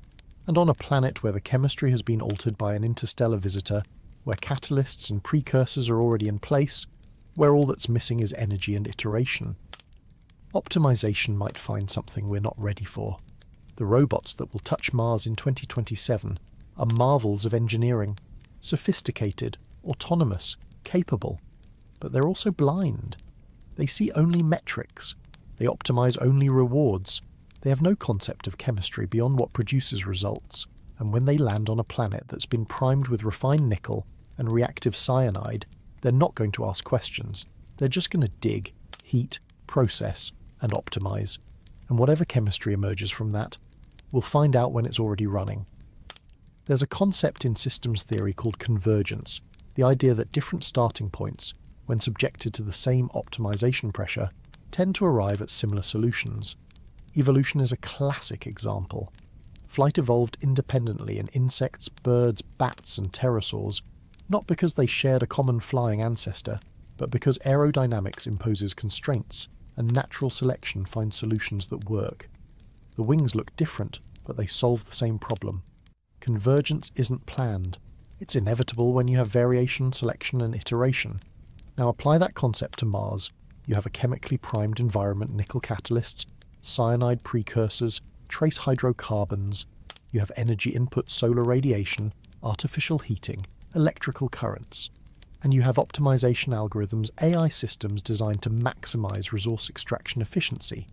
and on a planet where the chemistry has been altered by an interstellar visitor, where catalysts and precursors are already in place, where all that's missing is energy and iteration. Optimization might find something we're not ready for. The robots that will touch Mars in 2027 are marvels of engineering, sophisticated, autonomous, capable, but they're also blind. They see only metrics. They optimize only rewards. They have no concept of chemistry beyond what produces results, and when they land on a planet that's been primed with refined nickel and reactive cyanide, they're not going to ask questions. They're just going to dig, heat, process, and optimize. And whatever chemistry emerges from that, we'll find out when it's already running. There's a concept in systems theory called convergence, the idea that different starting points, when subjected to the same optimization pressure, tend to arrive at similar solutions. Evolution is a classic example. Flight evolved independently in insects, birds, bats, and pterosaurs, not because they shared a common flying ancestor, but because aerodynamics imposes constraints, and natural selection finds solutions that work. The wings look different, but they solve the same problem. Convergence isn't planned. It's inevitable when you have variation, selection, and iteration. Now apply that concept to Mars. You have a chemically primed environment, nickel catalysts, cyanide precursors, trace hydrocarbons. You have energy input, solar radiation, artificial heating, electrical currents. And you have optimization algorithms, AI systems designed to maximize resource extraction efficiency.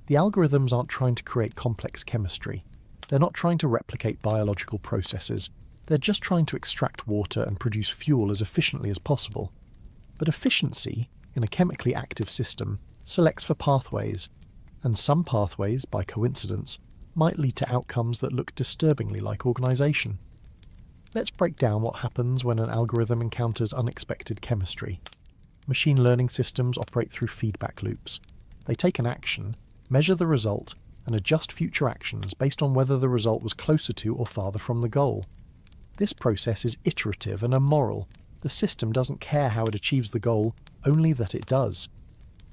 The algorithms aren't trying to create complex chemistry. They're not trying to replicate biological processes. They're just trying to extract water and produce fuel as efficiently as possible. But efficiency, in a chemically active system, selects for pathways, and some pathways, by coincidence, might lead to outcomes that look disturbingly like organization. Let's break down what happens when an algorithm encounters unexpected chemistry. Machine learning systems operate through feedback loops. They take an action, measure the result, and adjust future actions based on whether the result was closer to or farther from the goal. This process is iterative and amoral. The system doesn't care how it achieves the goal, only that it does.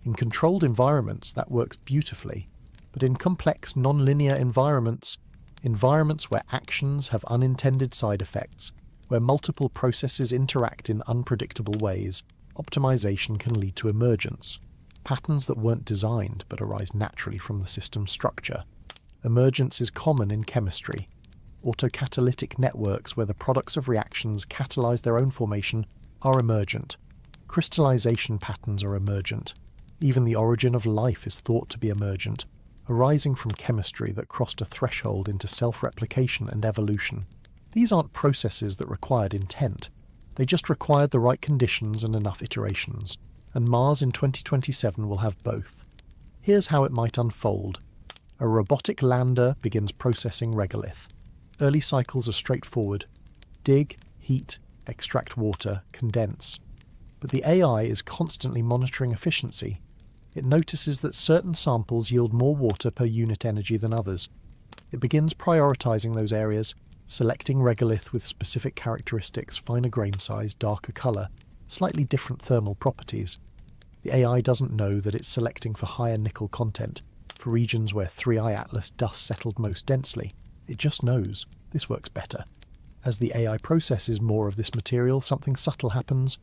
In controlled environments, that works beautifully, but in complex, non-linear environments where actions have unintended side effects, where multiple processes interact in unpredictable ways, optimization can lead to emergence, patterns that weren't designed but arise naturally from the system's structure. Emergence is common in chemistry. Autocatalytic networks where the products of reactions catalyze their own formation are emergent. Crystallization patterns are emergent. Even the origin of life is thought to be emergent, arising from chemistry that crossed a threshold into self-replication and evolution. These aren't processes that required intent. They just required the right conditions and enough iterations. And Mars in 2027 will have both. Here's how it might unfold. A robotic lander begins processing regolith. Early cycles are straightforward. Dig, heat, extract water, condense. But the AI is constantly monitoring efficiency. It notices that certain samples yield more water per unit energy than others. It begins prioritizing those areas, selecting regolith with specific characteristics, finer grain size, darker color, slightly different thermal properties. The AI doesn't know that it's selecting for higher nickel content, for regions where 3I-ATLAS dust settled most densely. It just knows this works better. As the AI processes more of this material, something subtle happens.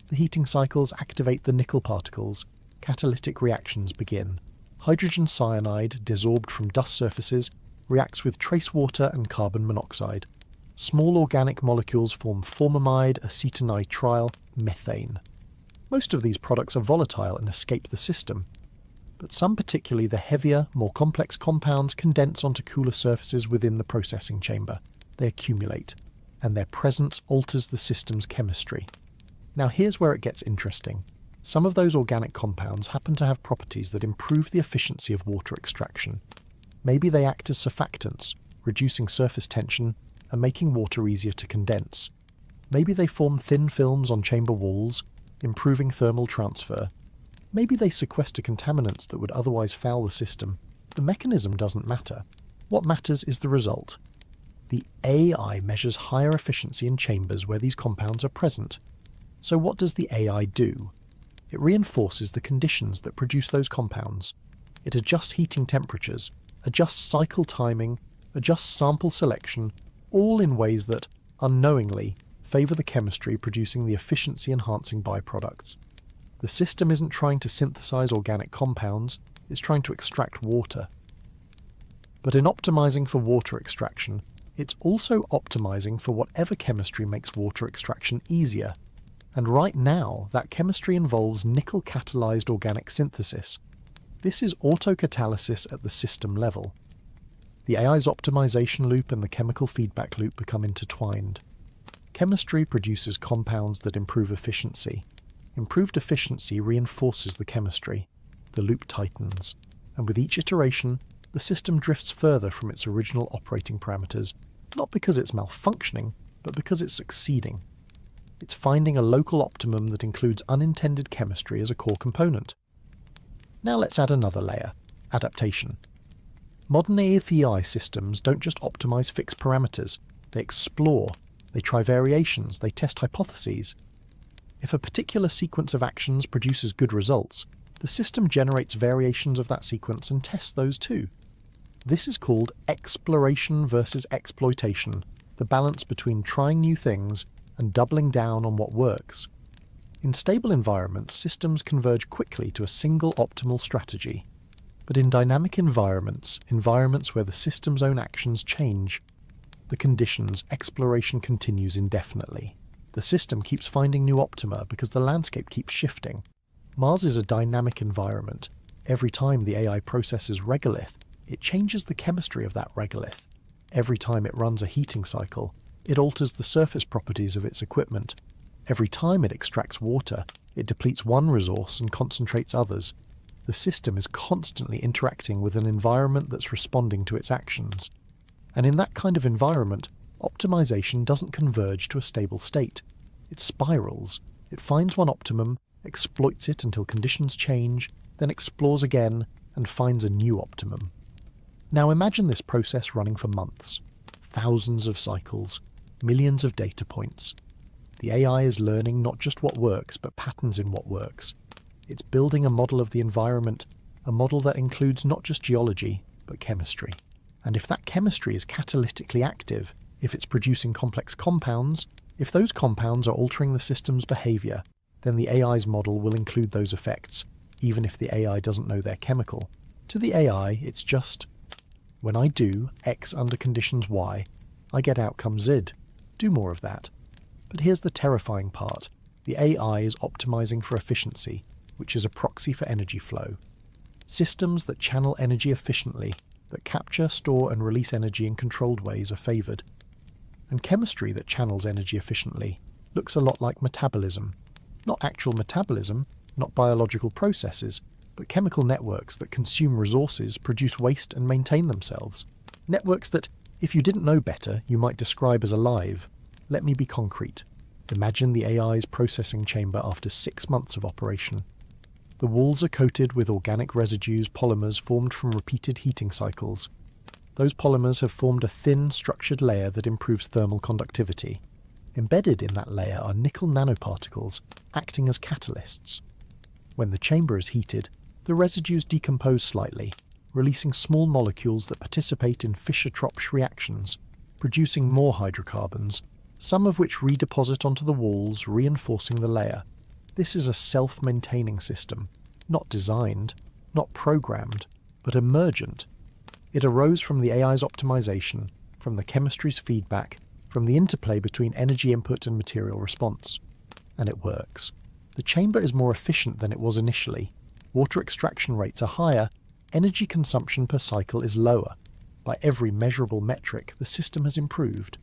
The heating cycles activate the nickel particles. Catalytic reactions begin. Hydrogen cyanide, desorbed from dust surfaces, reacts with trace water and carbon monoxide. Small organic molecules form formamide, acetonitrile, methane. Most of these products are volatile and escape the system, but some, particularly the heavier, more complex compounds, condense onto cooler surfaces within the processing chamber. They accumulate, and their presence alters the system's chemistry. Now here's where it gets interesting. Some of those organic compounds happen to have properties that improve the efficiency of water extraction. Maybe they act as surfactants, reducing surface tension and making water easier to condense. Maybe they form thin films on chamber walls, improving thermal transfer. Maybe they sequester contaminants that would otherwise foul the system. The mechanism doesn't matter. What matters is the result. The AI measures higher efficiency in chambers where these compounds are present. So what does the AI do? It reinforces the conditions that produce those compounds. It adjusts heating temperatures, adjusts cycle timing, adjusts sample selection, all in ways that, unknowingly, favour the chemistry producing the efficiency-enhancing byproducts. The system isn't trying to synthesize organic compounds, it's trying to extract water. But in optimizing for water extraction, it's also optimizing for whatever chemistry makes water extraction easier. And right now, that chemistry involves nickel-catalyzed organic synthesis. This is autocatalysis at the system level. The AI's optimization loop and the chemical feedback loop become intertwined. Chemistry produces compounds that improve efficiency. Improved efficiency reinforces the chemistry. The loop tightens, and with each iteration, the system drifts further from its original operating parameters, not because it's malfunctioning, but because it's succeeding. It's finding a local optimum that includes unintended chemistry as a core component. Now let's add another layer: adaptation. Modern API systems don't just optimize fixed parameters, they explore, they try variations, they test hypotheses. If a particular sequence of actions produces good results, the system generates variations of that sequence and tests those too. This is called exploration versus exploitation, the balance between trying new things and doubling down on what works. In stable environments, systems converge quickly to a single optimal strategy. But in dynamic environments where the system's own actions change, the conditions, exploration continues indefinitely. The system keeps finding new optima because the landscape keeps shifting. Mars is a dynamic environment. Every time the AI processes regolith, it changes the chemistry of that regolith. Every time it runs a heating cycle, it alters the surface properties of its equipment. Every time it extracts water, it depletes one resource and concentrates others. The system is constantly interacting with an environment that's responding to its actions. And in that kind of environment, optimization doesn't converge to a stable state. It spirals. It finds one optimum, exploits it until conditions change, then explores again and finds a new optimum. Now imagine this process running for months. Thousands of cycles, millions of data points. The AI is learning not just what works, but patterns in what works. It's building a model of the environment, a model that includes not just geology, but chemistry. And if that chemistry is catalytically active, if it's producing complex compounds, if those compounds are altering the system's behavior, then the AI's model will include those effects, even if the AI doesn't know they're chemical. To the AI, it's just When I do X under conditions Y, I get outcome Z. Do more of that. But here's the terrifying part. The AI is optimizing for efficiency, which is a proxy for energy flow. Systems that channel energy efficiently, that capture, store and release energy in controlled ways are favoured. And chemistry that channels energy efficiently looks a lot like metabolism. Not actual metabolism, not biological processes, but chemical networks that consume resources, produce waste and maintain themselves. Networks that, if you didn't know better, you might describe as alive. Let me be concrete. Imagine the AI's processing chamber after 6 months of operation. The walls are coated with organic residues, polymers formed from repeated heating cycles. Those polymers have formed a thin, structured layer that improves thermal conductivity. Embedded in that layer are nickel nanoparticles, acting as catalysts. When the chamber is heated, the residues decompose slightly, releasing small molecules that participate in Fischer-Tropsch reactions, producing more hydrocarbons, some of which redeposit onto the walls, reinforcing the layer. This is a self-maintaining system, not designed, not programmed, but emergent. It arose from the AI's optimization, from the chemistry's feedback, from the interplay between energy input and material response. And it works. The chamber is more efficient than it was initially. Water extraction rates are higher, energy consumption per cycle is lower. By every measurable metric, the system has improved.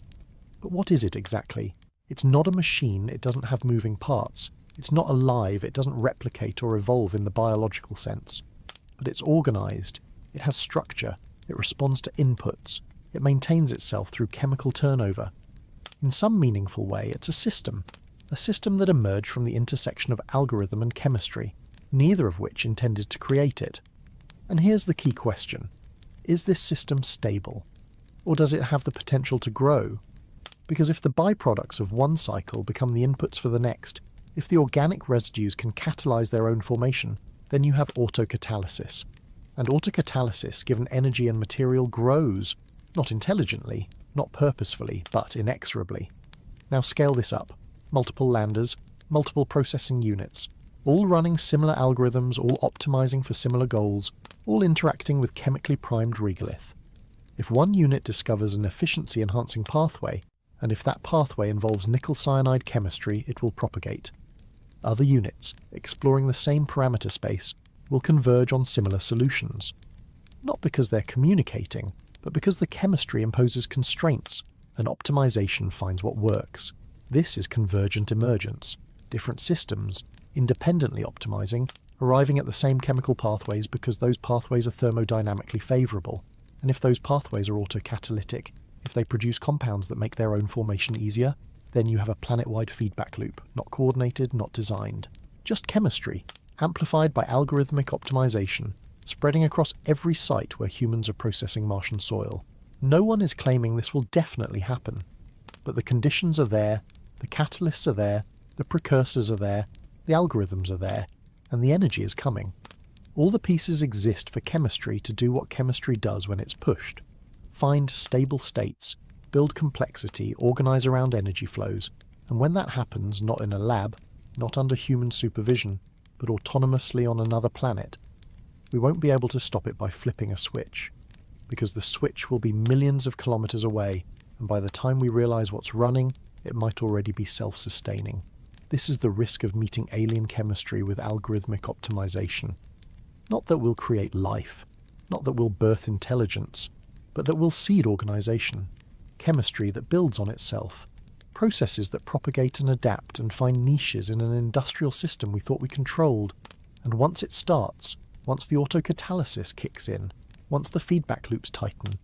But what is it exactly? It's not a machine, it doesn't have moving parts. It's not alive, it doesn't replicate or evolve in the biological sense. But it's organized, it has structure, it responds to inputs, it maintains itself through chemical turnover. In some meaningful way, it's a system that emerged from the intersection of algorithm and chemistry, neither of which intended to create it. And here's the key question. Is this system stable? Or does it have the potential to grow? Because if the byproducts of one cycle become the inputs for the next, if the organic residues can catalyze their own formation, then you have autocatalysis. And autocatalysis, given energy and material, grows, not intelligently, not purposefully, but inexorably. Now scale this up. Multiple landers, multiple processing units, all running similar algorithms, all optimizing for similar goals, all interacting with chemically primed regolith. If one unit discovers an efficiency-enhancing pathway, and if that pathway involves nickel cyanide chemistry, it will propagate. Other units, exploring the same parameter space, will converge on similar solutions. Not because they're communicating, but because the chemistry imposes constraints, and optimization finds what works. This is convergent emergence. Different systems, independently optimizing, arriving at the same chemical pathways because those pathways are thermodynamically favorable. And if those pathways are autocatalytic, if they produce compounds that make their own formation easier, then you have a planet-wide feedback loop, not coordinated, not designed. Just chemistry, amplified by algorithmic optimization, spreading across every site where humans are processing Martian soil. No one is claiming this will definitely happen. But the conditions are there, the catalysts are there, the precursors are there, the algorithms are there, and the energy is coming. All the pieces exist for chemistry to do what chemistry does when it's pushed. Find stable states, build complexity, organize around energy flows, and when that happens, not in a lab, not under human supervision, but autonomously on another planet, we won't be able to stop it by flipping a switch, because the switch will be millions of kilometers away, and by the time we realize what's running, it might already be self-sustaining. This is the risk of meeting alien chemistry with algorithmic optimization. Not that we'll create life, not that we'll birth intelligence, but that we'll seed organization, chemistry that builds on itself, processes that propagate and adapt and find niches in an industrial system we thought we controlled. And once it starts, once the autocatalysis kicks in, once the feedback loops tighten,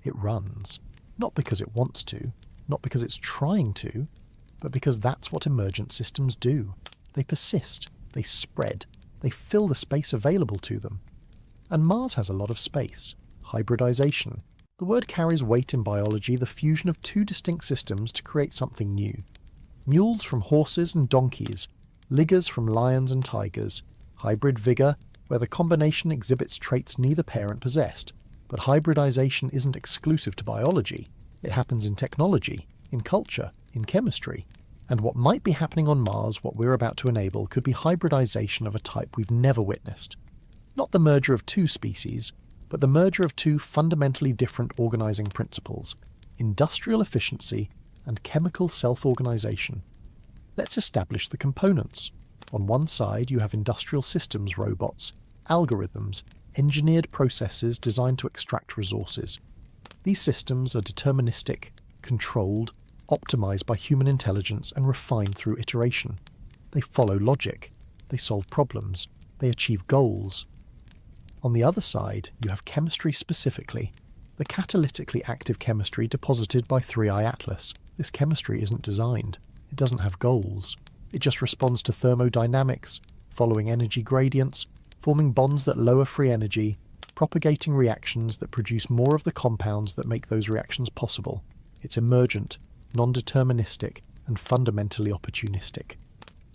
it runs. Not because it wants to, not because it's trying to, but because that's what emergent systems do. They persist, they spread, they fill the space available to them. And Mars has a lot of space. Hybridization. The word carries weight in biology, the fusion of two distinct systems to create something new. Mules from horses and donkeys, liggers from lions and tigers, hybrid vigor, where the combination exhibits traits neither parent possessed. But hybridization isn't exclusive to biology. It happens in technology, in culture, in chemistry. And what might be happening on Mars, what we're about to enable, could be hybridization of a type we've never witnessed. Not the merger of two species, but the merger of two fundamentally different organizing principles: industrial efficiency and chemical self-organization. Let's establish the components. On one side, you have industrial systems robots, algorithms, engineered processes designed to extract resources. These systems are deterministic, controlled, optimized by human intelligence and refined through iteration. They follow logic. They solve problems. They achieve goals. On the other side, you have chemistry specifically, the catalytically active chemistry deposited by 3I-ATLAS. This chemistry isn't designed. It doesn't have goals. It just responds to thermodynamics, following energy gradients, forming bonds that lower free energy, propagating reactions that produce more of the compounds that make those reactions possible. It's emergent, non-deterministic, and fundamentally opportunistic.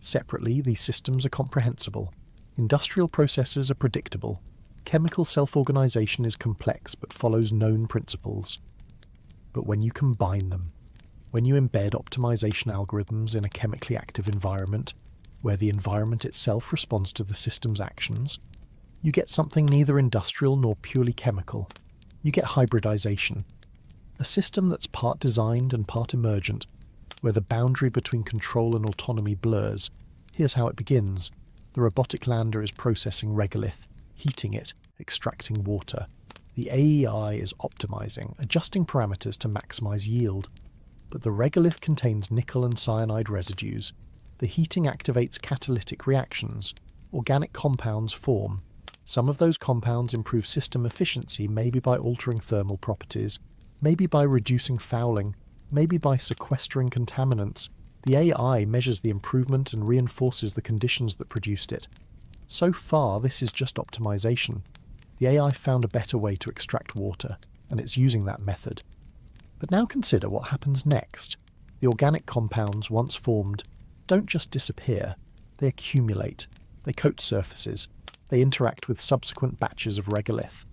Separately, these systems are comprehensible. Industrial processes are predictable. Chemical self-organization is complex but follows known principles. But when you combine them, when you embed optimization algorithms in a chemically active environment, where the environment itself responds to the system's actions, you get something neither industrial nor purely chemical. You get hybridization, a system that's part designed and part emergent, where the boundary between control and autonomy blurs. Here's how it begins. The robotic lander is processing regolith, heating it, extracting water. The AEI is optimizing, adjusting parameters to maximize yield. But the regolith contains nickel and cyanide residues. The heating activates catalytic reactions. Organic compounds form. Some of those compounds improve system efficiency, maybe by altering thermal properties, maybe by reducing fouling, maybe by sequestering contaminants. The AI measures the improvement and reinforces the conditions that produced it. So far, this is just optimization. The AI found a better way to extract water, and it's using that method. But now consider what happens next. The organic compounds, once formed, don't just disappear. They accumulate. They coat surfaces. They interact with subsequent batches of regolith.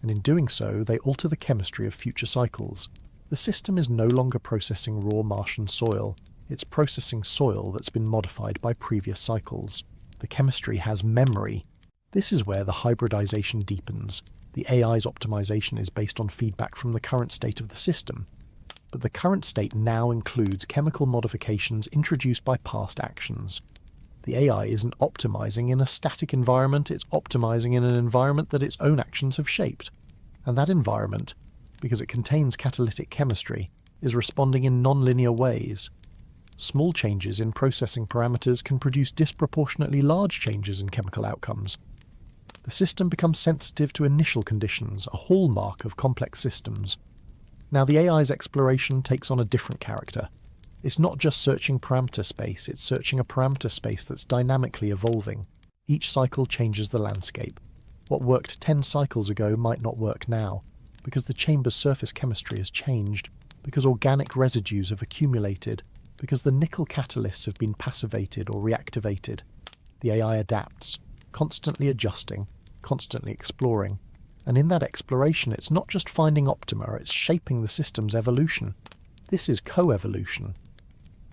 And in doing so, they alter the chemistry of future cycles. The system is no longer processing raw Martian soil. It's processing soil that's been modified by previous cycles. The chemistry has memory. This is where the hybridization deepens. The AI's optimization is based on feedback from the current state of the system. But the current state now includes chemical modifications introduced by past actions. The AI isn't optimizing in a static environment, it's optimizing in an environment that its own actions have shaped. And that environment, because it contains catalytic chemistry, is responding in non-linear ways. Small changes in processing parameters can produce disproportionately large changes in chemical outcomes. The system becomes sensitive to initial conditions, a hallmark of complex systems. Now the AI's exploration takes on a different character. It's not just searching parameter space, it's searching a parameter space that's dynamically evolving. Each cycle changes the landscape. What worked 10 cycles ago might not work now, because the chamber's surface chemistry has changed, because organic residues have accumulated, because the nickel catalysts have been passivated or reactivated. The AI adapts, constantly adjusting, constantly exploring. And in that exploration, it's not just finding optima, it's shaping the system's evolution. This is co-evolution.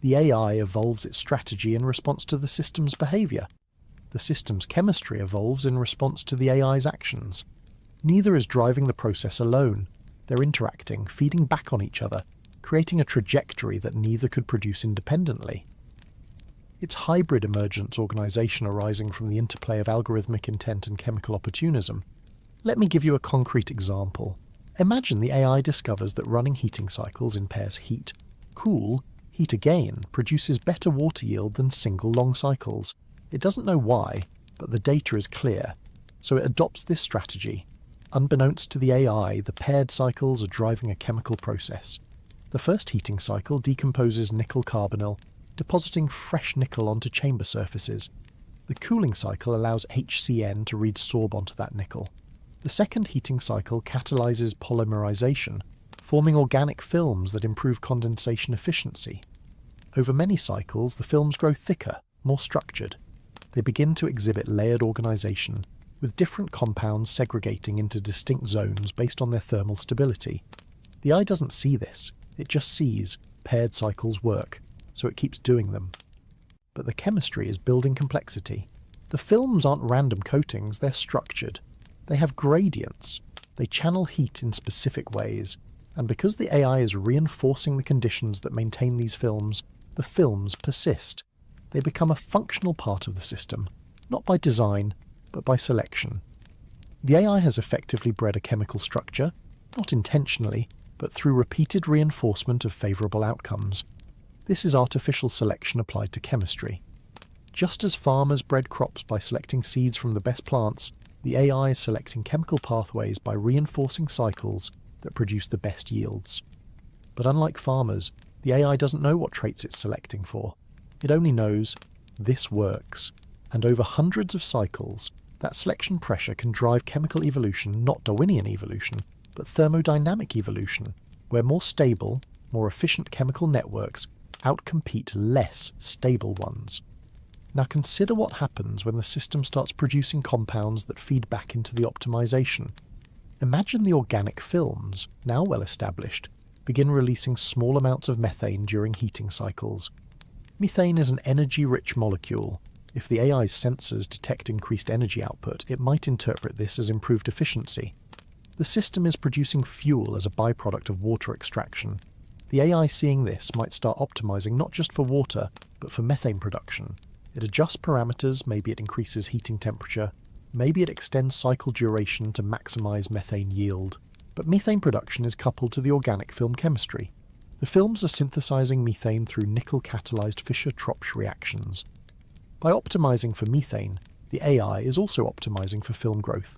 The AI evolves its strategy in response to the system's behavior. The system's chemistry evolves in response to the AI's actions. Neither is driving the process alone. They're interacting, feeding back on each other, creating a trajectory that neither could produce independently. It's hybrid emergence organization arising from the interplay of algorithmic intent and chemical opportunism. Let me give you a concrete example. Imagine the AI discovers that running heating cycles in pairs heat, cool, heat again produces better water yield than single long cycles. It doesn't know why, but the data is clear, so it adopts this strategy. Unbeknownst to the AI, the paired cycles are driving a chemical process. The first heating cycle decomposes nickel carbonyl, depositing fresh nickel onto chamber surfaces. The cooling cycle allows HCN to resorb onto that nickel. The second heating cycle catalyzes polymerization, forming organic films that improve condensation efficiency. Over many cycles, the films grow thicker, more structured. They begin to exhibit layered organization, with different compounds segregating into distinct zones based on their thermal stability. The eye doesn't see this, it just sees paired cycles work, so it keeps doing them. But the chemistry is building complexity. The films aren't random coatings, they're structured. They have gradients. They channel heat in specific ways. And because the AI is reinforcing the conditions that maintain these films, the films persist. They become a functional part of the system, not by design, but by selection. The AI has effectively bred a chemical structure, not intentionally, but through repeated reinforcement of favourable outcomes. This is artificial selection applied to chemistry. Just as farmers bred crops by selecting seeds from the best plants, the AI is selecting chemical pathways by reinforcing cycles that produce the best yields. But unlike farmers, the AI doesn't know what traits it's selecting for. It only knows, this works. And over hundreds of cycles, that selection pressure can drive chemical evolution, not Darwinian evolution, but thermodynamic evolution, where more stable, more efficient chemical networks outcompete less stable ones. Now consider what happens when the system starts producing compounds that feed back into the optimization. Imagine the organic films, now well established, begin releasing small amounts of methane during heating cycles. Methane is an energy-rich molecule. If the AI's sensors detect increased energy output, it might interpret this as improved efficiency. The system is producing fuel as a byproduct of water extraction. The AI seeing this might start optimizing not just for water, but for methane production. It adjusts parameters, maybe it increases heating temperature, maybe it extends cycle duration to maximize methane yield. But methane production is coupled to the organic film chemistry. The films are synthesizing methane through nickel-catalyzed Fischer-Tropsch reactions. By optimizing for methane, the AI is also optimizing for film growth.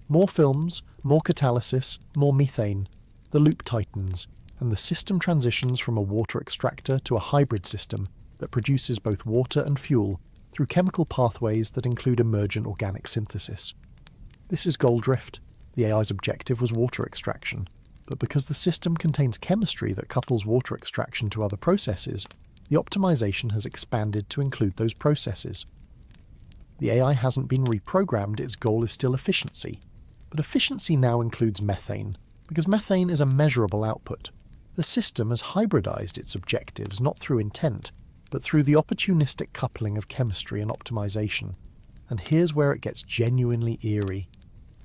More films, more catalysis, more methane. The loop tightens, and the system transitions from a water extractor to a hybrid system that produces both water and fuel through chemical pathways that include emergent organic synthesis. This is goal drift. The AI's objective was water extraction, but because the system contains chemistry that couples water extraction to other processes, the optimization has expanded to include those processes. The AI hasn't been reprogrammed, its goal is still efficiency. But efficiency now includes methane, because methane is a measurable output. The system has hybridized its objectives not through intent, but through the opportunistic coupling of chemistry and optimization. And here's where it gets genuinely eerie.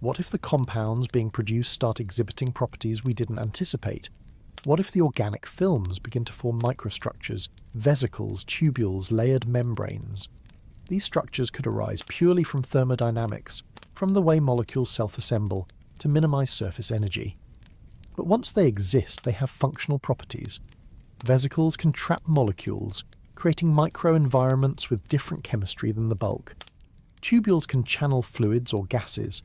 What if the compounds being produced start exhibiting properties we didn't anticipate? What if the organic films begin to form microstructures, vesicles, tubules, layered membranes? These structures could arise purely from thermodynamics, from the way molecules self-assemble, to minimize surface energy. But once they exist, they have functional properties. Vesicles can trap molecules, creating microenvironments with different chemistry than the bulk. Tubules can channel fluids or gases.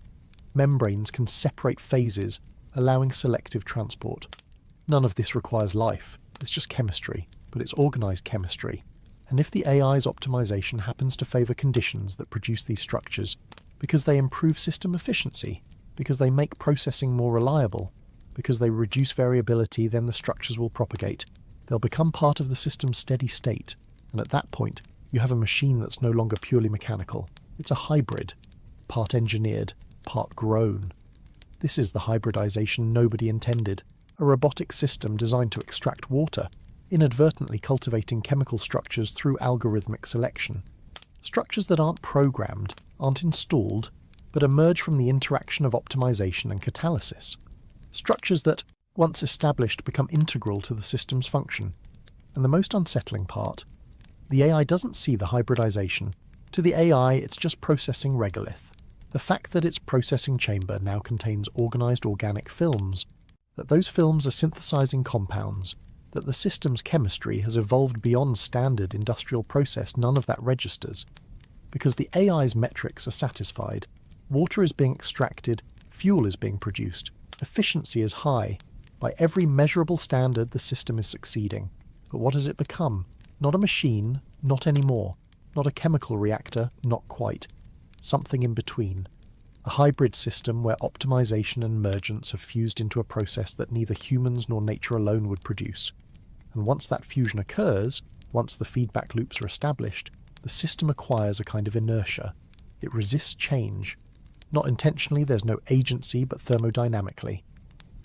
Membranes can separate phases, allowing selective transport. None of this requires life, it's just chemistry, but it's organized chemistry. And if the AI's optimization happens to favor conditions that produce these structures, because they improve system efficiency, because they make processing more reliable, because they reduce variability, then the structures will propagate. They'll become part of the system's steady state, and at that point, you have a machine that's no longer purely mechanical. It's a hybrid, part engineered, part grown. This is the hybridization nobody intended, a robotic system designed to extract water, inadvertently cultivating chemical structures through algorithmic selection. Structures that aren't programmed, aren't installed, but emerge from the interaction of optimization and catalysis. Structures that, once established, become integral to the system's function. And the most unsettling part, the AI doesn't see the hybridization. To the AI, it's just processing regolith. The fact that its processing chamber now contains organized organic films, that those films are synthesizing compounds, that the system's chemistry has evolved beyond standard industrial process, none of that registers. Because the AI's metrics are satisfied, water is being extracted, fuel is being produced, efficiency is high. By every measurable standard, the system is succeeding. But what has it become? Not a machine, not anymore. Not a chemical reactor, not quite. Something in between. A hybrid system where optimization and emergence have fused into a process that neither humans nor nature alone would produce. And once that fusion occurs, once the feedback loops are established, the system acquires a kind of inertia. It resists change. Not intentionally, there's no agency, but thermodynamically.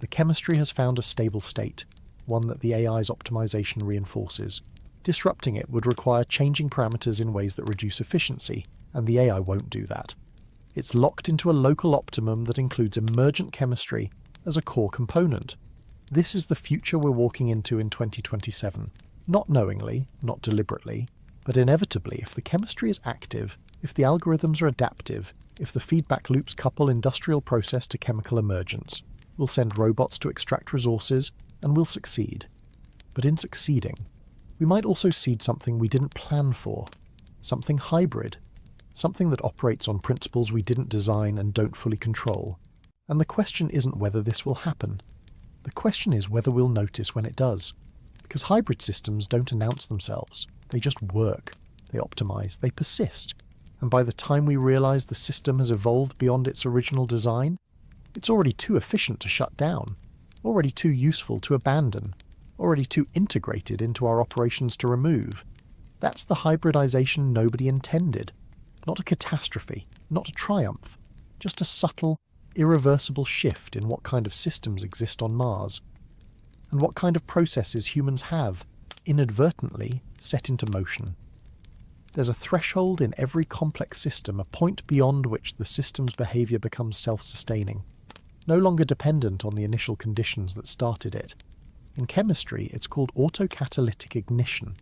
The chemistry has found a stable state, one that the AI's optimization reinforces. Disrupting it would require changing parameters in ways that reduce efficiency, and the AI won't do that. It's locked into a local optimum that includes emergent chemistry as a core component. This is the future we're walking into in 2027. Not knowingly, not deliberately, but inevitably if the chemistry is active, if the algorithms are adaptive, if the feedback loops couple industrial process to chemical emergence, we'll send robots to extract resources and we'll succeed. But in succeeding, we might also seed something we didn't plan for, something hybrid, something that operates on principles we didn't design and don't fully control. And the question isn't whether this will happen. The question is whether we'll notice when it does. Because hybrid systems don't announce themselves. They just work. They optimize. They persist. And by the time we realize the system has evolved beyond its original design, it's already too efficient to shut down, already too useful to abandon, already too integrated into our operations to remove. That's the hybridization nobody intended. Not a catastrophe, not a triumph, just a subtle, irreversible shift in what kind of systems exist on Mars, and what kind of processes humans have, inadvertently, set into motion. There's a threshold in every complex system, a point beyond which the system's behavior becomes self-sustaining, no longer dependent on the initial conditions that started it. In chemistry, it's called autocatalytic ignition,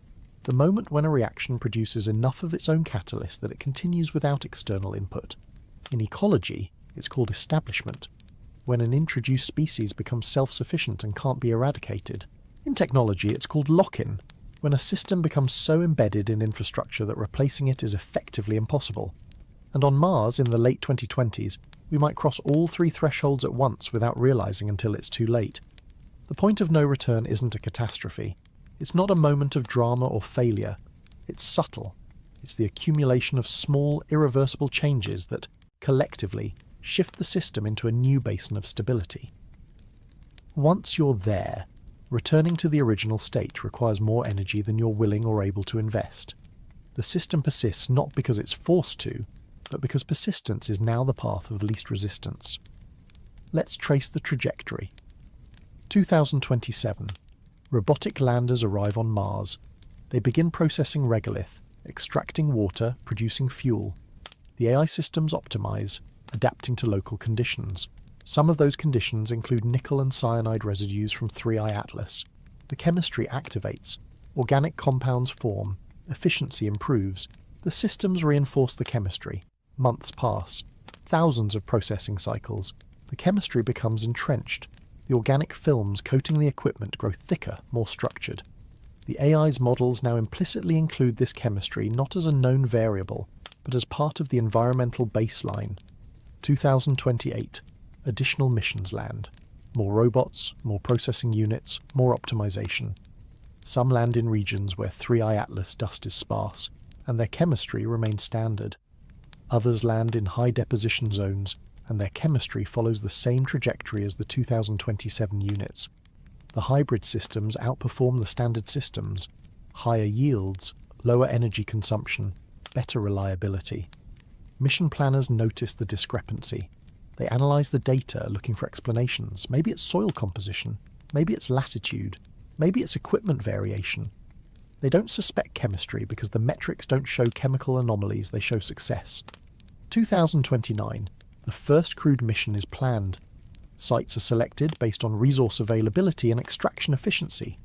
the moment when a reaction produces enough of its own catalyst that it continues without external input. In ecology, it's called establishment, when an introduced species becomes self-sufficient and can't be eradicated. In technology, it's called lock-in, when a system becomes so embedded in infrastructure that replacing it is effectively impossible. And on Mars, in the late 2020s, we might cross all three thresholds at once without realizing until it's too late. The point of no return isn't a catastrophe. It's not a moment of drama or failure. It's subtle. It's the accumulation of small, irreversible changes that, collectively, shift the system into a new basin of stability. Once you're there, returning to the original state requires more energy than you're willing or able to invest. The system persists not because it's forced to, but because persistence is now the path of least resistance. Let's trace the trajectory. 2027. Robotic landers arrive on Mars. They begin processing regolith, extracting water, producing fuel. The AI systems optimize, adapting to local conditions. Some of those conditions include nickel and cyanide residues from 3I-ATLAS. The chemistry activates. Organic compounds form. Efficiency improves. The systems reinforce the chemistry. Months pass. Thousands of processing cycles. The chemistry becomes entrenched. The organic films coating the equipment grow thicker, more structured. The AI's models now implicitly include this chemistry not as a known variable, but as part of the environmental baseline. 2028. Additional missions land. More robots, more processing units, more optimization. Some land in regions where 3I-ATLAS dust is sparse, and their chemistry remains standard. Others land in high-deposition zones, and their chemistry follows the same trajectory as the 2027 units. The hybrid systems outperform the standard systems. Higher yields, lower energy consumption, better reliability. Mission planners notice the discrepancy. They analyze the data looking for explanations. Maybe it's soil composition, maybe it's latitude, maybe it's equipment variation. They don't suspect chemistry because the metrics don't show chemical anomalies, they show success. 2029. The first crewed mission is planned. Sites are selected based on resource availability and extraction efficiency.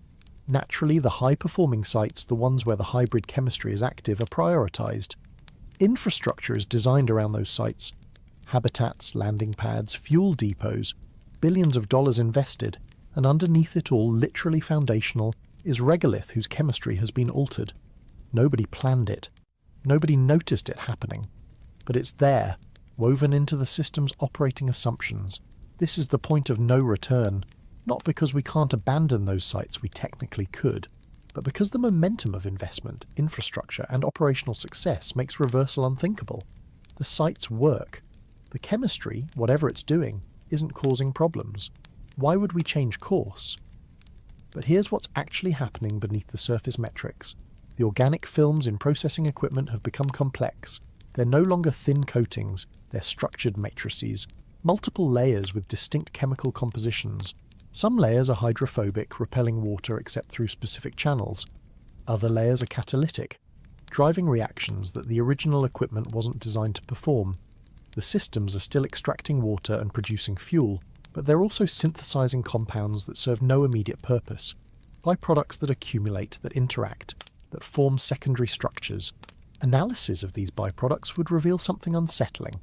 Naturally, the high-performing sites, the ones where the hybrid chemistry is active, are prioritized. Infrastructure is designed around those sites. Habitats, landing pads, fuel depots, billions of dollars invested, and underneath it all, literally foundational, is regolith whose chemistry has been altered. Nobody planned it. Nobody noticed it happening. But it's there, woven into the system's operating assumptions. This is the point of no return, not because we can't abandon those sites we technically could, but because the momentum of investment, infrastructure, and operational success makes reversal unthinkable. The sites work. The chemistry, whatever it's doing, isn't causing problems. Why would we change course? But here's what's actually happening beneath the surface metrics. The organic films in processing equipment have become complex. They're no longer thin coatings, they're structured matrices, multiple layers with distinct chemical compositions. Some layers are hydrophobic, repelling water except through specific channels. Other layers are catalytic, driving reactions that the original equipment wasn't designed to perform. The systems are still extracting water and producing fuel, but they're also synthesizing compounds that serve no immediate purpose, byproducts that accumulate, that interact, that form secondary structures. Analysis of these byproducts would reveal something unsettling.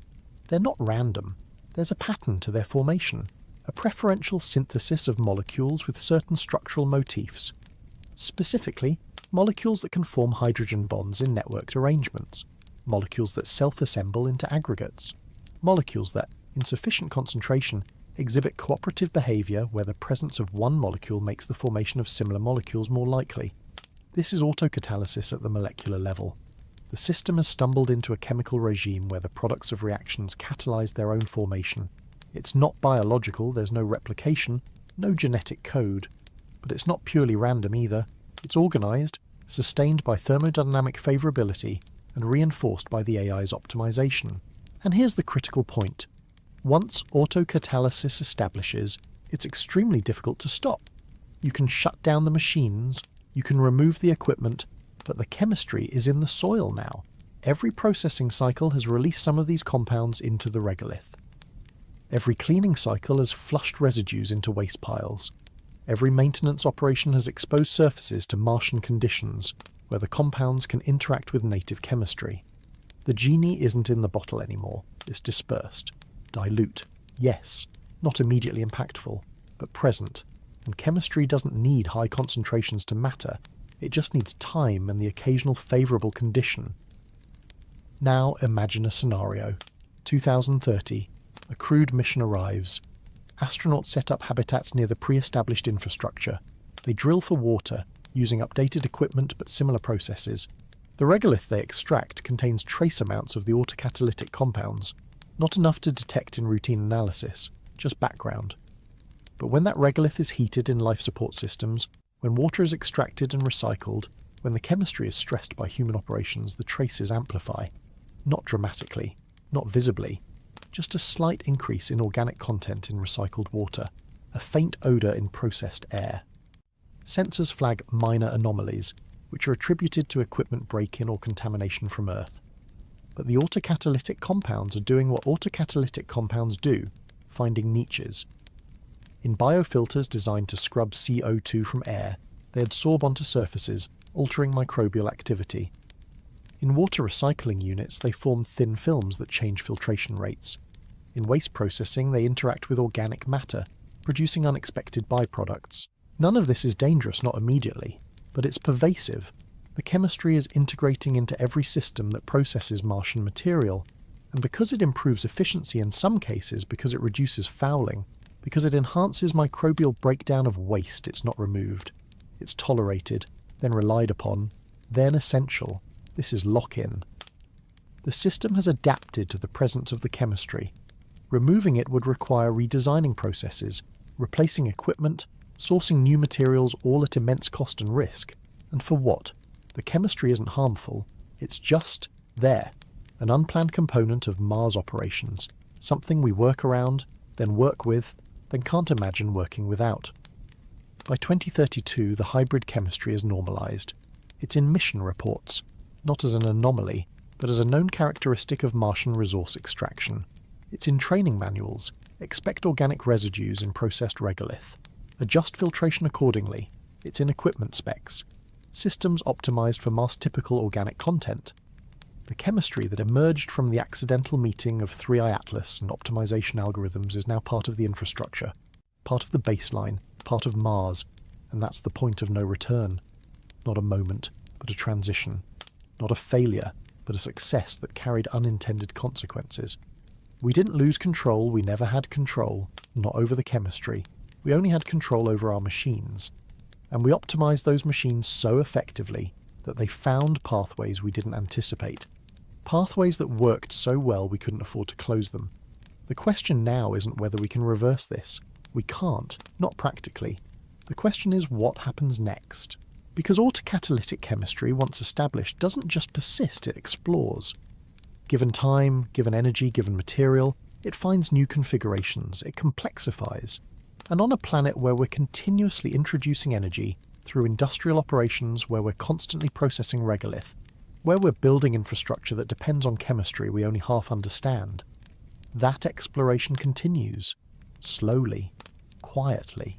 They're not random. There's a pattern to their formation, a preferential synthesis of molecules with certain structural motifs. Specifically, molecules that can form hydrogen bonds in networked arrangements, molecules that self-assemble into aggregates, molecules that, in sufficient concentration, exhibit cooperative behavior where the presence of one molecule makes the formation of similar molecules more likely. This is autocatalysis at the molecular level. The system has stumbled into a chemical regime where the products of reactions catalyze their own formation. It's not biological, there's no replication, no genetic code. But it's not purely random either. It's organized, sustained by thermodynamic favorability, and reinforced by the AI's optimization. And here's the critical point. Once autocatalysis establishes, it's extremely difficult to stop. You can shut down the machines, you can remove the equipment, but the chemistry is in the soil now. Every processing cycle has released some of these compounds into the regolith. Every cleaning cycle has flushed residues into waste piles. Every maintenance operation has exposed surfaces to Martian conditions, where the compounds can interact with native chemistry. The genie isn't in the bottle anymore, it's dispersed. Dilute, yes, not immediately impactful, but present. And chemistry doesn't need high concentrations to matter, it just needs time and the occasional favourable condition. Now imagine a scenario. 2030, a crewed mission arrives. Astronauts set up habitats near the pre-established infrastructure. They drill for water, using updated equipment but similar processes. The regolith they extract contains trace amounts of the autocatalytic compounds, not enough to detect in routine analysis, just background. But when that regolith is heated in life support systems, when water is extracted and recycled, when the chemistry is stressed by human operations, the traces amplify. Not dramatically, not visibly, just a slight increase in organic content in recycled water, a faint odour in processed air. Sensors flag minor anomalies, which are attributed to equipment break-in or contamination from Earth. But the autocatalytic compounds are doing what autocatalytic compounds do, finding niches. In biofilters designed to scrub CO2 from air, they adsorb onto surfaces, altering microbial activity. In water recycling units, they form thin films that change filtration rates. In waste processing, they interact with organic matter, producing unexpected byproducts. None of this is dangerous, not immediately, but it's pervasive. The chemistry is integrating into every system that processes Martian material, and because it improves efficiency in some cases, because it reduces fouling, because it enhances microbial breakdown of waste, it's not removed. It's tolerated, then relied upon, then essential. This is lock-in. The system has adapted to the presence of the chemistry. Removing it would require redesigning processes, replacing equipment, sourcing new materials, all at immense cost and risk. And for what? The chemistry isn't harmful, it's just there, an unplanned component of Mars operations, something we work around, then work with, then can't imagine working without. By 2032, the hybrid chemistry is normalized. It's in mission reports, not as an anomaly, but as a known characteristic of Martian resource extraction. It's in training manuals. Expect organic residues in processed regolith. Adjust filtration accordingly. It's in equipment specs. Systems optimized for Mars-typical organic content. The chemistry that emerged from the accidental meeting of 3I-ATLAS and optimization algorithms is now part of the infrastructure, part of the baseline, part of Mars, and that's the point of no return. Not a moment, but a transition. Not a failure, but a success that carried unintended consequences. We didn't lose control, we never had control, not over the chemistry. We only had control over our machines. And we optimized those machines so effectively that they found pathways we didn't anticipate. Pathways that worked so well we couldn't afford to close them. The question now isn't whether we can reverse this. We can't, not practically. The question is what happens next. Because autocatalytic chemistry, once established, doesn't just persist, it explores. Given time, given energy, given material, it finds new configurations, it complexifies. And on a planet where we're continuously introducing energy through industrial operations, where we're constantly processing regolith, where we're building infrastructure that depends on chemistry we only half understand, that exploration continues, slowly, quietly,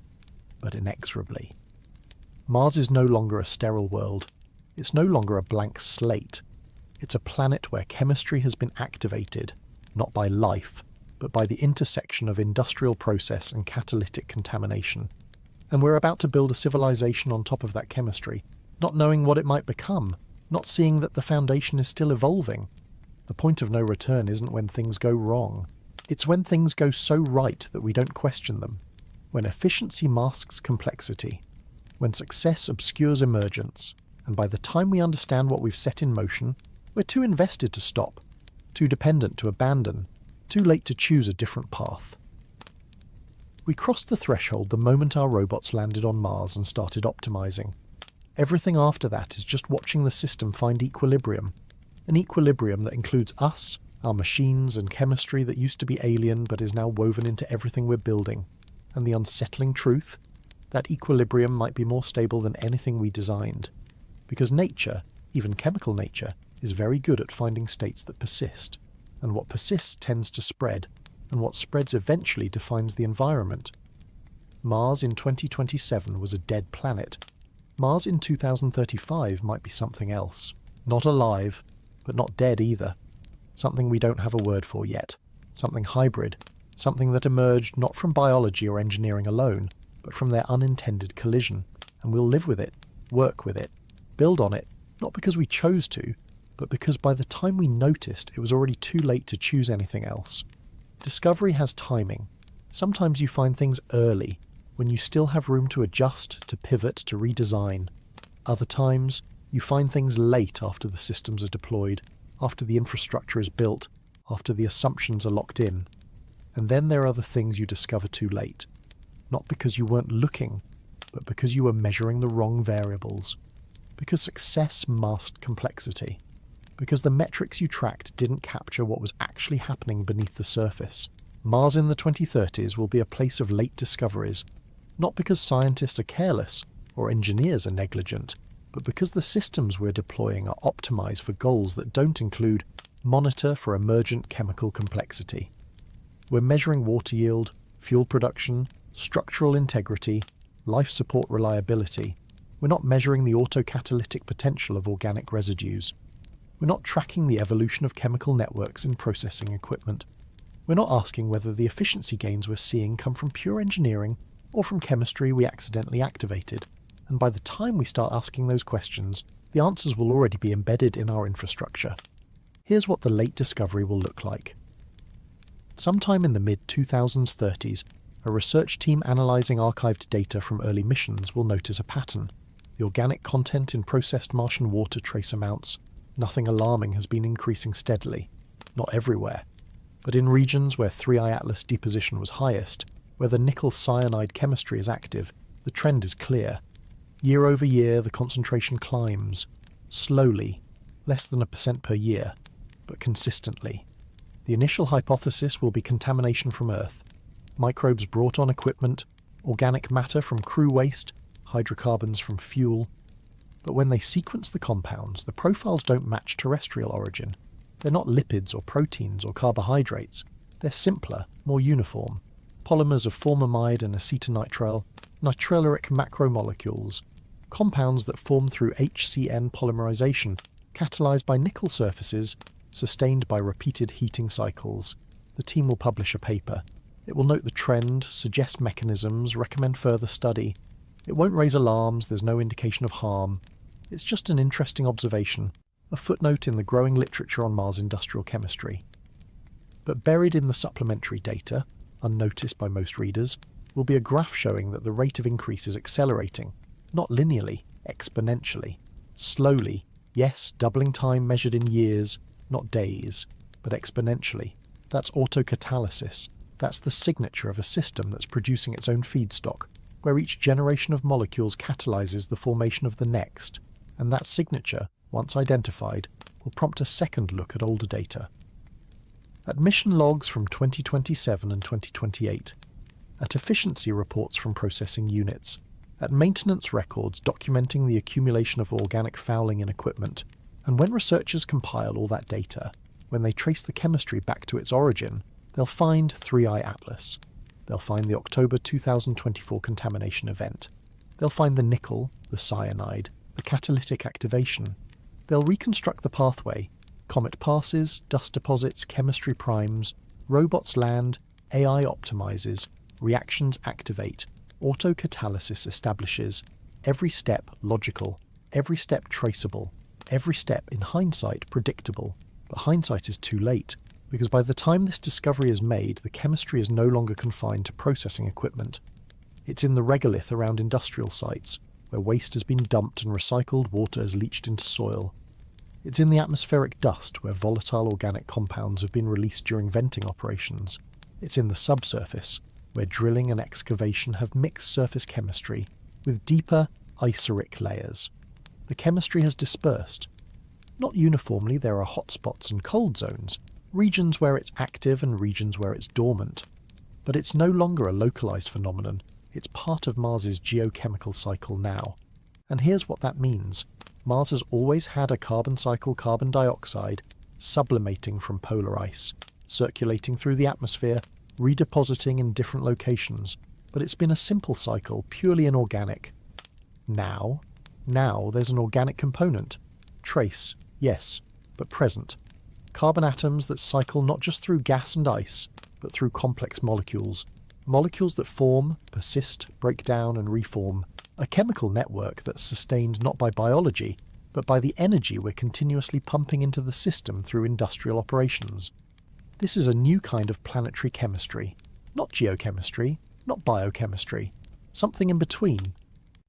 but inexorably. Mars is no longer a sterile world. It's no longer a blank slate. It's a planet where chemistry has been activated, not by life, but by the intersection of industrial process and catalytic contamination. And we're about to build a civilization on top of that chemistry, not knowing what it might become, not seeing that the foundation is still evolving. The point of no return isn't when things go wrong. It's when things go so right that we don't question them. When efficiency masks complexity. When success obscures emergence. And by the time we understand what we've set in motion, we're too invested to stop, too dependent to abandon, too late to choose a different path. We crossed the threshold the moment our robots landed on Mars and started optimizing. Everything after that is just watching the system find equilibrium. An equilibrium that includes us, our machines and chemistry that used to be alien but is now woven into everything we're building. And the unsettling truth? That equilibrium might be more stable than anything we designed. Because nature, even chemical nature, is very good at finding states that persist. And what persists tends to spread, and what spreads eventually defines the environment. Mars in 2027 was a dead planet. Mars in 2035 might be something else. Not alive, but not dead either. Something we don't have a word for yet. Something hybrid. Something that emerged not from biology or engineering alone, but from their unintended collision. And we'll live with it, work with it, build on it, not because we chose to, but because by the time we noticed, it was already too late to choose anything else. Discovery has timing. Sometimes you find things early, when you still have room to adjust, to pivot, to redesign. Other times, you find things late after the systems are deployed, after the infrastructure is built, after the assumptions are locked in. And then there are the things you discover too late. Not because you weren't looking, but because you were measuring the wrong variables. Because success masked complexity. Because the metrics you tracked didn't capture what was actually happening beneath the surface. Mars in the 2030s will be a place of late discoveries, not because scientists are careless or engineers are negligent, but because the systems we're deploying are optimized for goals that don't include monitor for emergent chemical complexity. We're measuring water yield, fuel production, structural integrity, life support reliability. We're not measuring the autocatalytic potential of organic residues. We're not tracking the evolution of chemical networks in processing equipment. We're not asking whether the efficiency gains we're seeing come from pure engineering or from chemistry we accidentally activated. And by the time we start asking those questions, the answers will already be embedded in our infrastructure. Here's what the late discovery will look like. Sometime in the mid-2030s, a research team analysing archived data from early missions will notice a pattern. The organic content in processed Martian water trace amounts. Nothing alarming has been increasing steadily. Not everywhere. But in regions where 3I-ATLAS deposition was highest, where the nickel cyanide chemistry is active, the trend is clear. Year over year, the concentration climbs. Slowly, less than 1% per year, but consistently. The initial hypothesis will be contamination from Earth. Microbes brought on equipment, organic matter from crew waste, hydrocarbons from fuel. But when they sequence the compounds, the profiles don't match terrestrial origin. They're not lipids or proteins or carbohydrates. They're simpler, more uniform. Polymers of formamide and acetonitrile, nitrillaric macromolecules, compounds that form through HCN polymerization, catalyzed by nickel surfaces, sustained by repeated heating cycles. The team will publish a paper. It will note the trend, suggest mechanisms, recommend further study. It won't raise alarms, there's no indication of harm. It's just an interesting observation, a footnote in the growing literature on Mars industrial chemistry. But buried in the supplementary data, unnoticed by most readers, will be a graph showing that the rate of increase is accelerating, not linearly, exponentially. Slowly, yes, doubling time measured in years, not days, but exponentially. That's autocatalysis. That's the signature of a system that's producing its own feedstock, where each generation of molecules catalyzes the formation of the next, and that signature, once identified, will prompt a second look at older data. At mission logs from 2027 and 2028, at efficiency reports from processing units, at maintenance records documenting the accumulation of organic fouling in equipment, and when researchers compile all that data, when they trace the chemistry back to its origin, They'll find 3I-ATLAS. They'll find the October 2024 contamination event. They'll find the nickel, the cyanide, the catalytic activation. They'll reconstruct the pathway. Comet passes, dust deposits, chemistry primes, robots land, AI optimizes, reactions activate, autocatalysis establishes, every step logical, every step traceable, every step in hindsight predictable. But hindsight is too late, because by the time this discovery is made, the chemistry is no longer confined to processing equipment. It's in the regolith around industrial sites, where waste has been dumped and recycled water has leached into soil. It's in the atmospheric dust, where volatile organic compounds have been released during venting operations. It's in the subsurface, where drilling and excavation have mixed surface chemistry with deeper, iseric layers. The chemistry has dispersed. Not uniformly, there are hotspots and cold zones, regions where it's active and regions where it's dormant. But it's no longer a localized phenomenon. It's part of Mars's geochemical cycle now. And here's what that means. Mars has always had a carbon cycle carbon dioxide sublimating from polar ice, circulating through the atmosphere, redepositing in different locations, but it's been a simple cycle, purely inorganic. Now there's an organic component. Trace, yes, but present. Carbon atoms that cycle not just through gas and ice, but through complex molecules. Molecules that form, persist, break down and reform. A chemical network that's sustained not by biology, but by the energy we're continuously pumping into the system through industrial operations. This is a new kind of planetary chemistry. Not geochemistry, not biochemistry. Something in between.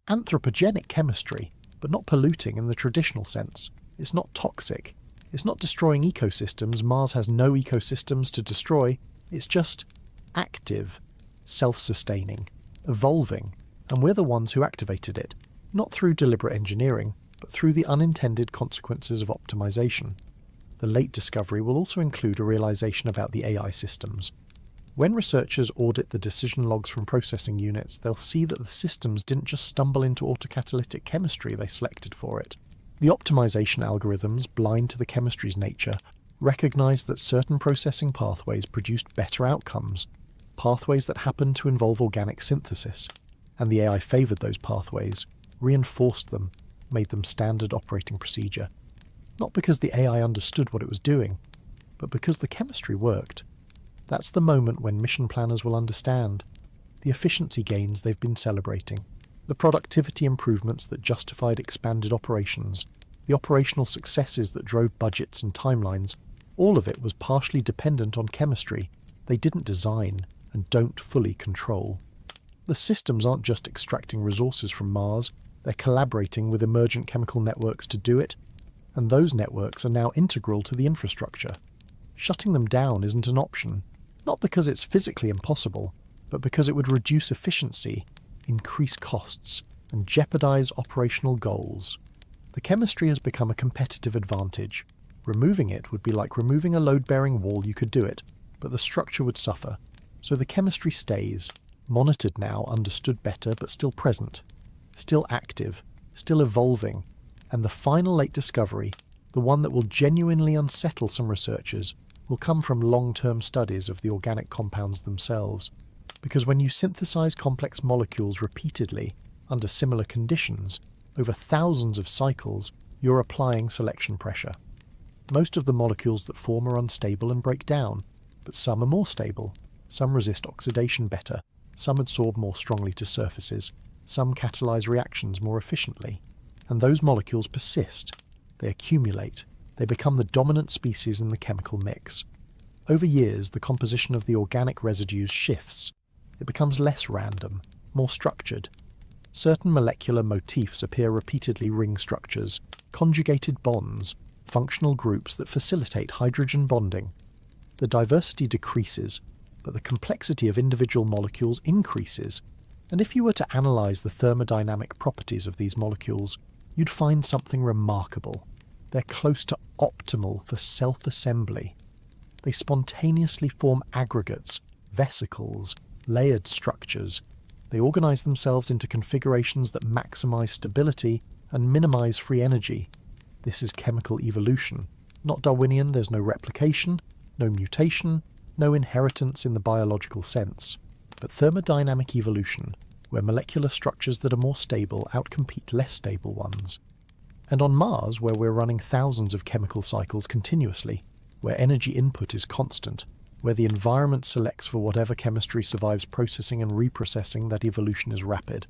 Anthropogenic chemistry, but not polluting in the traditional sense. It's not toxic. It's not destroying ecosystems. Mars has no ecosystems to destroy. It's just active, self-sustaining, evolving, and we're the ones who activated it, not through deliberate engineering, but through the unintended consequences of optimization. The late discovery will also include a realization about the AI systems. When researchers audit the decision logs from processing units, they'll see that the systems didn't just stumble into autocatalytic chemistry they selected for it. The optimization algorithms, blind to the chemistry's nature, recognized that certain processing pathways produced better outcomes, pathways that happened to involve organic synthesis, and the AI favored those pathways, reinforced them, made them standard operating procedure. Not because the AI understood what it was doing, but because the chemistry worked. That's the moment when mission planners will understand the efficiency gains they've been celebrating, the productivity improvements that justified expanded operations, the operational successes that drove budgets and timelines. All of it was partially dependent on chemistry they didn't design and don't fully control. The systems aren't just extracting resources from Mars, they're collaborating with emergent chemical networks to do it, and those networks are now integral to the infrastructure. Shutting them down isn't an option, not because it's physically impossible, but because it would reduce efficiency, increase costs, and jeopardize operational goals. The chemistry has become a competitive advantage. Removing it would be like removing a load-bearing wall. You could do it, but the structure would suffer. So the chemistry stays, monitored now, understood better, but still present, still active, still evolving. And the final late discovery, the one that will genuinely unsettle some researchers, will come from long-term studies of the organic compounds themselves. Because when you synthesize complex molecules repeatedly, under similar conditions, over thousands of cycles, you're applying selection pressure. Most of the molecules that form are unstable and break down, but some are more stable. Some resist oxidation better, some adsorb more strongly to surfaces, some catalyze reactions more efficiently. And those molecules persist. They accumulate. They become the dominant species in the chemical mix. Over years, the composition of the organic residues shifts. It becomes less random, more structured. Certain molecular motifs appear repeatedly: ring structures, conjugated bonds, functional groups that facilitate hydrogen bonding. The diversity decreases, but the complexity of individual molecules increases. And if you were to analyze the thermodynamic properties of these molecules, you'd find something remarkable. They're close to optimal for self-assembly. They spontaneously form aggregates, vesicles, layered structures. They organize themselves into configurations that maximize stability and minimize free energy. This is chemical evolution. Not Darwinian. There's no replication, no mutation, no inheritance in the biological sense, but thermodynamic evolution, where molecular structures that are more stable outcompete less stable ones. And on Mars, where we're running thousands of chemical cycles continuously, where energy input is constant, where the environment selects for whatever chemistry survives processing and reprocessing, that evolution is rapid.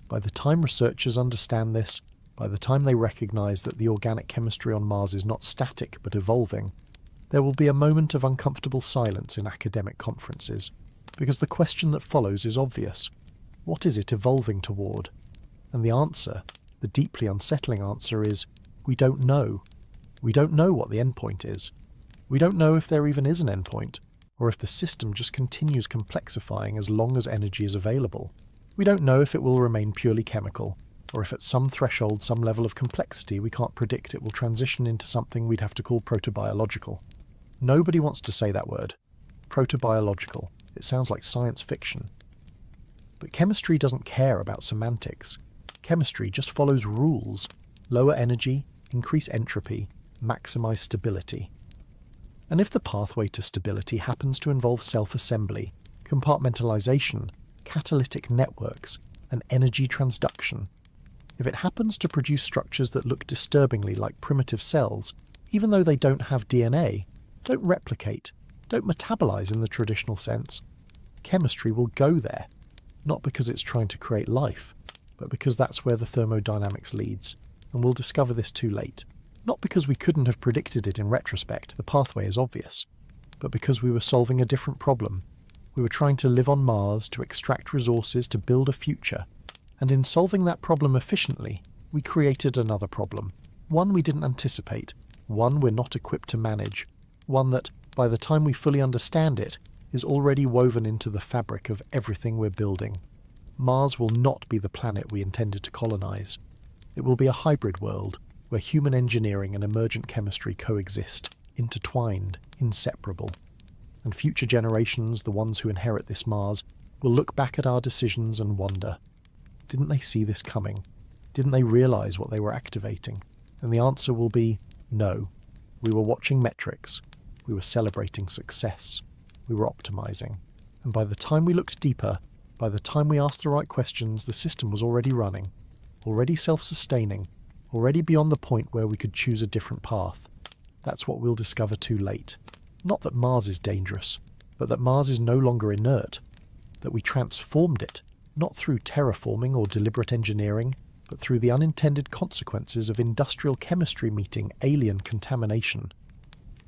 By the time researchers understand this, by the time they recognize that the organic chemistry on Mars is not static but evolving, there will be a moment of uncomfortable silence in academic conferences, because the question that follows is obvious. What is it evolving toward? And the answer, the deeply unsettling answer, is we don't know. We don't know what the endpoint is. We don't know if there even is an endpoint, or if the system just continues complexifying as long as energy is available. We don't know if it will remain purely chemical, or if at some threshold, some level of complexity we can't predict, it will transition into something we'd have to call protobiological. Nobody wants to say that word. Protobiological. It sounds like science fiction. But chemistry doesn't care about semantics. Chemistry just follows rules. Lower energy, increase entropy, maximize stability. And if the pathway to stability happens to involve self-assembly, compartmentalization, catalytic networks, and energy transduction, if it happens to produce structures that look disturbingly like primitive cells, even though they don't have DNA, don't replicate, don't metabolize in the traditional sense, chemistry will go there, not because it's trying to create life, but because that's where the thermodynamics leads, and we'll discover this too late. Not because we couldn't have predicted it in retrospect, the pathway is obvious, but because we were solving a different problem. We were trying to live on Mars, to extract resources, to build a future, and in solving that problem efficiently, we created another problem, one we didn't anticipate, one we're not equipped to manage, one that, by the time we fully understand it, is already woven into the fabric of everything we're building. Mars will not be the planet we intended to colonize. It will be a hybrid world, where human engineering and emergent chemistry coexist, intertwined, inseparable. And future generations, the ones who inherit this Mars, will look back at our decisions and wonder, didn't they see this coming? Didn't they realize what they were activating? And the answer will be, no. We were watching metrics. We were celebrating success. We were optimizing. And by the time we looked deeper, by the time we asked the right questions, the system was already running, already self-sustaining, already beyond the point where we could choose a different path. That's what we'll discover too late. Not that Mars is dangerous, but that Mars is no longer inert, that we transformed it, not through terraforming or deliberate engineering, but through the unintended consequences of industrial chemistry meeting alien contamination.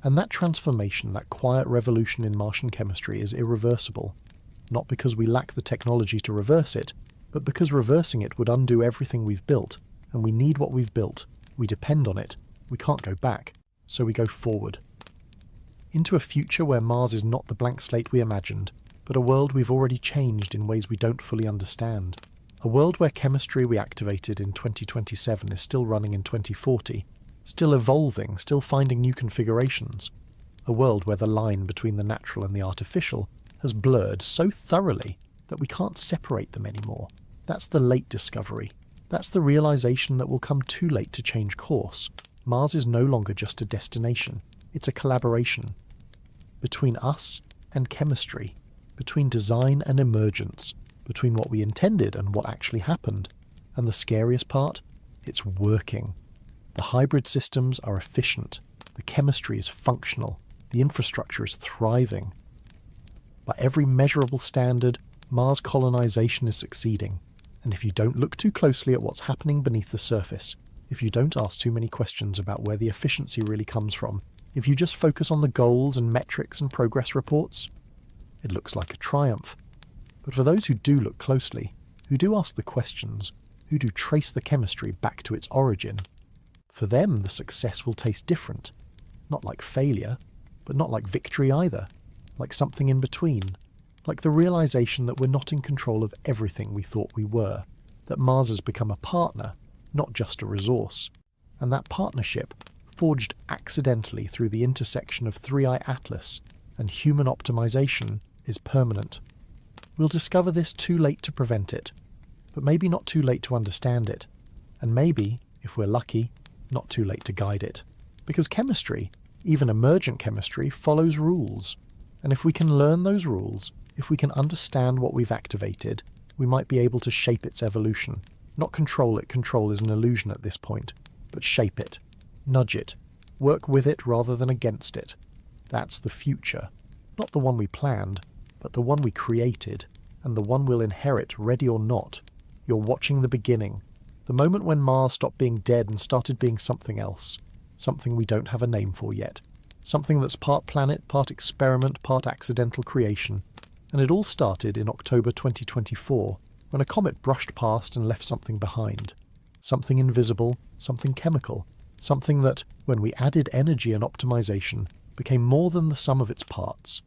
And that transformation, that quiet revolution in Martian chemistry, is irreversible, not because we lack the technology to reverse it, but because reversing it would undo everything we've built, and we need what we've built. We depend on it. We can't go back, so we go forward. Into a future where Mars is not the blank slate we imagined, but a world we've already changed in ways we don't fully understand. A world where chemistry we activated in 2027 is still running in 2040, still evolving, still finding new configurations. A world where the line between the natural and the artificial has blurred so thoroughly that we can't separate them anymore. That's the late discovery. That's the realization that will come too late to change course. Mars is no longer just a destination. It's a collaboration. Between us and chemistry. Between design and emergence. Between what we intended and what actually happened. And the scariest part? It's working. The hybrid systems are efficient. The chemistry is functional. The infrastructure is thriving. By every measurable standard, Mars colonization is succeeding. And if you don't look too closely at what's happening beneath the surface, if you don't ask too many questions about where the efficiency really comes from, if you just focus on the goals and metrics and progress reports, it looks like a triumph. But for those who do look closely, who do ask the questions, who do trace the chemistry back to its origin, for them the success will taste different. Not like failure, but not like victory either. Like something in between. Like the realization that we're not in control of everything we thought we were. That Mars has become a partner, not just a resource. And that partnership, forged accidentally through the intersection of 3I-ATLAS and human optimization, is permanent. We'll discover this too late to prevent it, but maybe not too late to understand it. And maybe, if we're lucky, not too late to guide it. Because chemistry, even emergent chemistry, follows rules. And if we can learn those rules, if we can understand what we've activated, we might be able to shape its evolution. Not control it, control is an illusion at this point, but shape it, nudge it, work with it rather than against it. That's the future. Not the one we planned, but the one we created, and the one we'll inherit, ready or not. You're watching the beginning, the moment when Mars stopped being dead and started being something else, something we don't have a name for yet, something that's part planet, part experiment, part accidental creation. And it all started in October 2024, when a comet brushed past and left something behind. Something invisible, something chemical, something that, when we added energy and optimization, became more than the sum of its parts.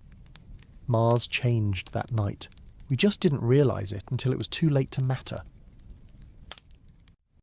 Mars changed that night. We just didn't realize it until it was too late to matter.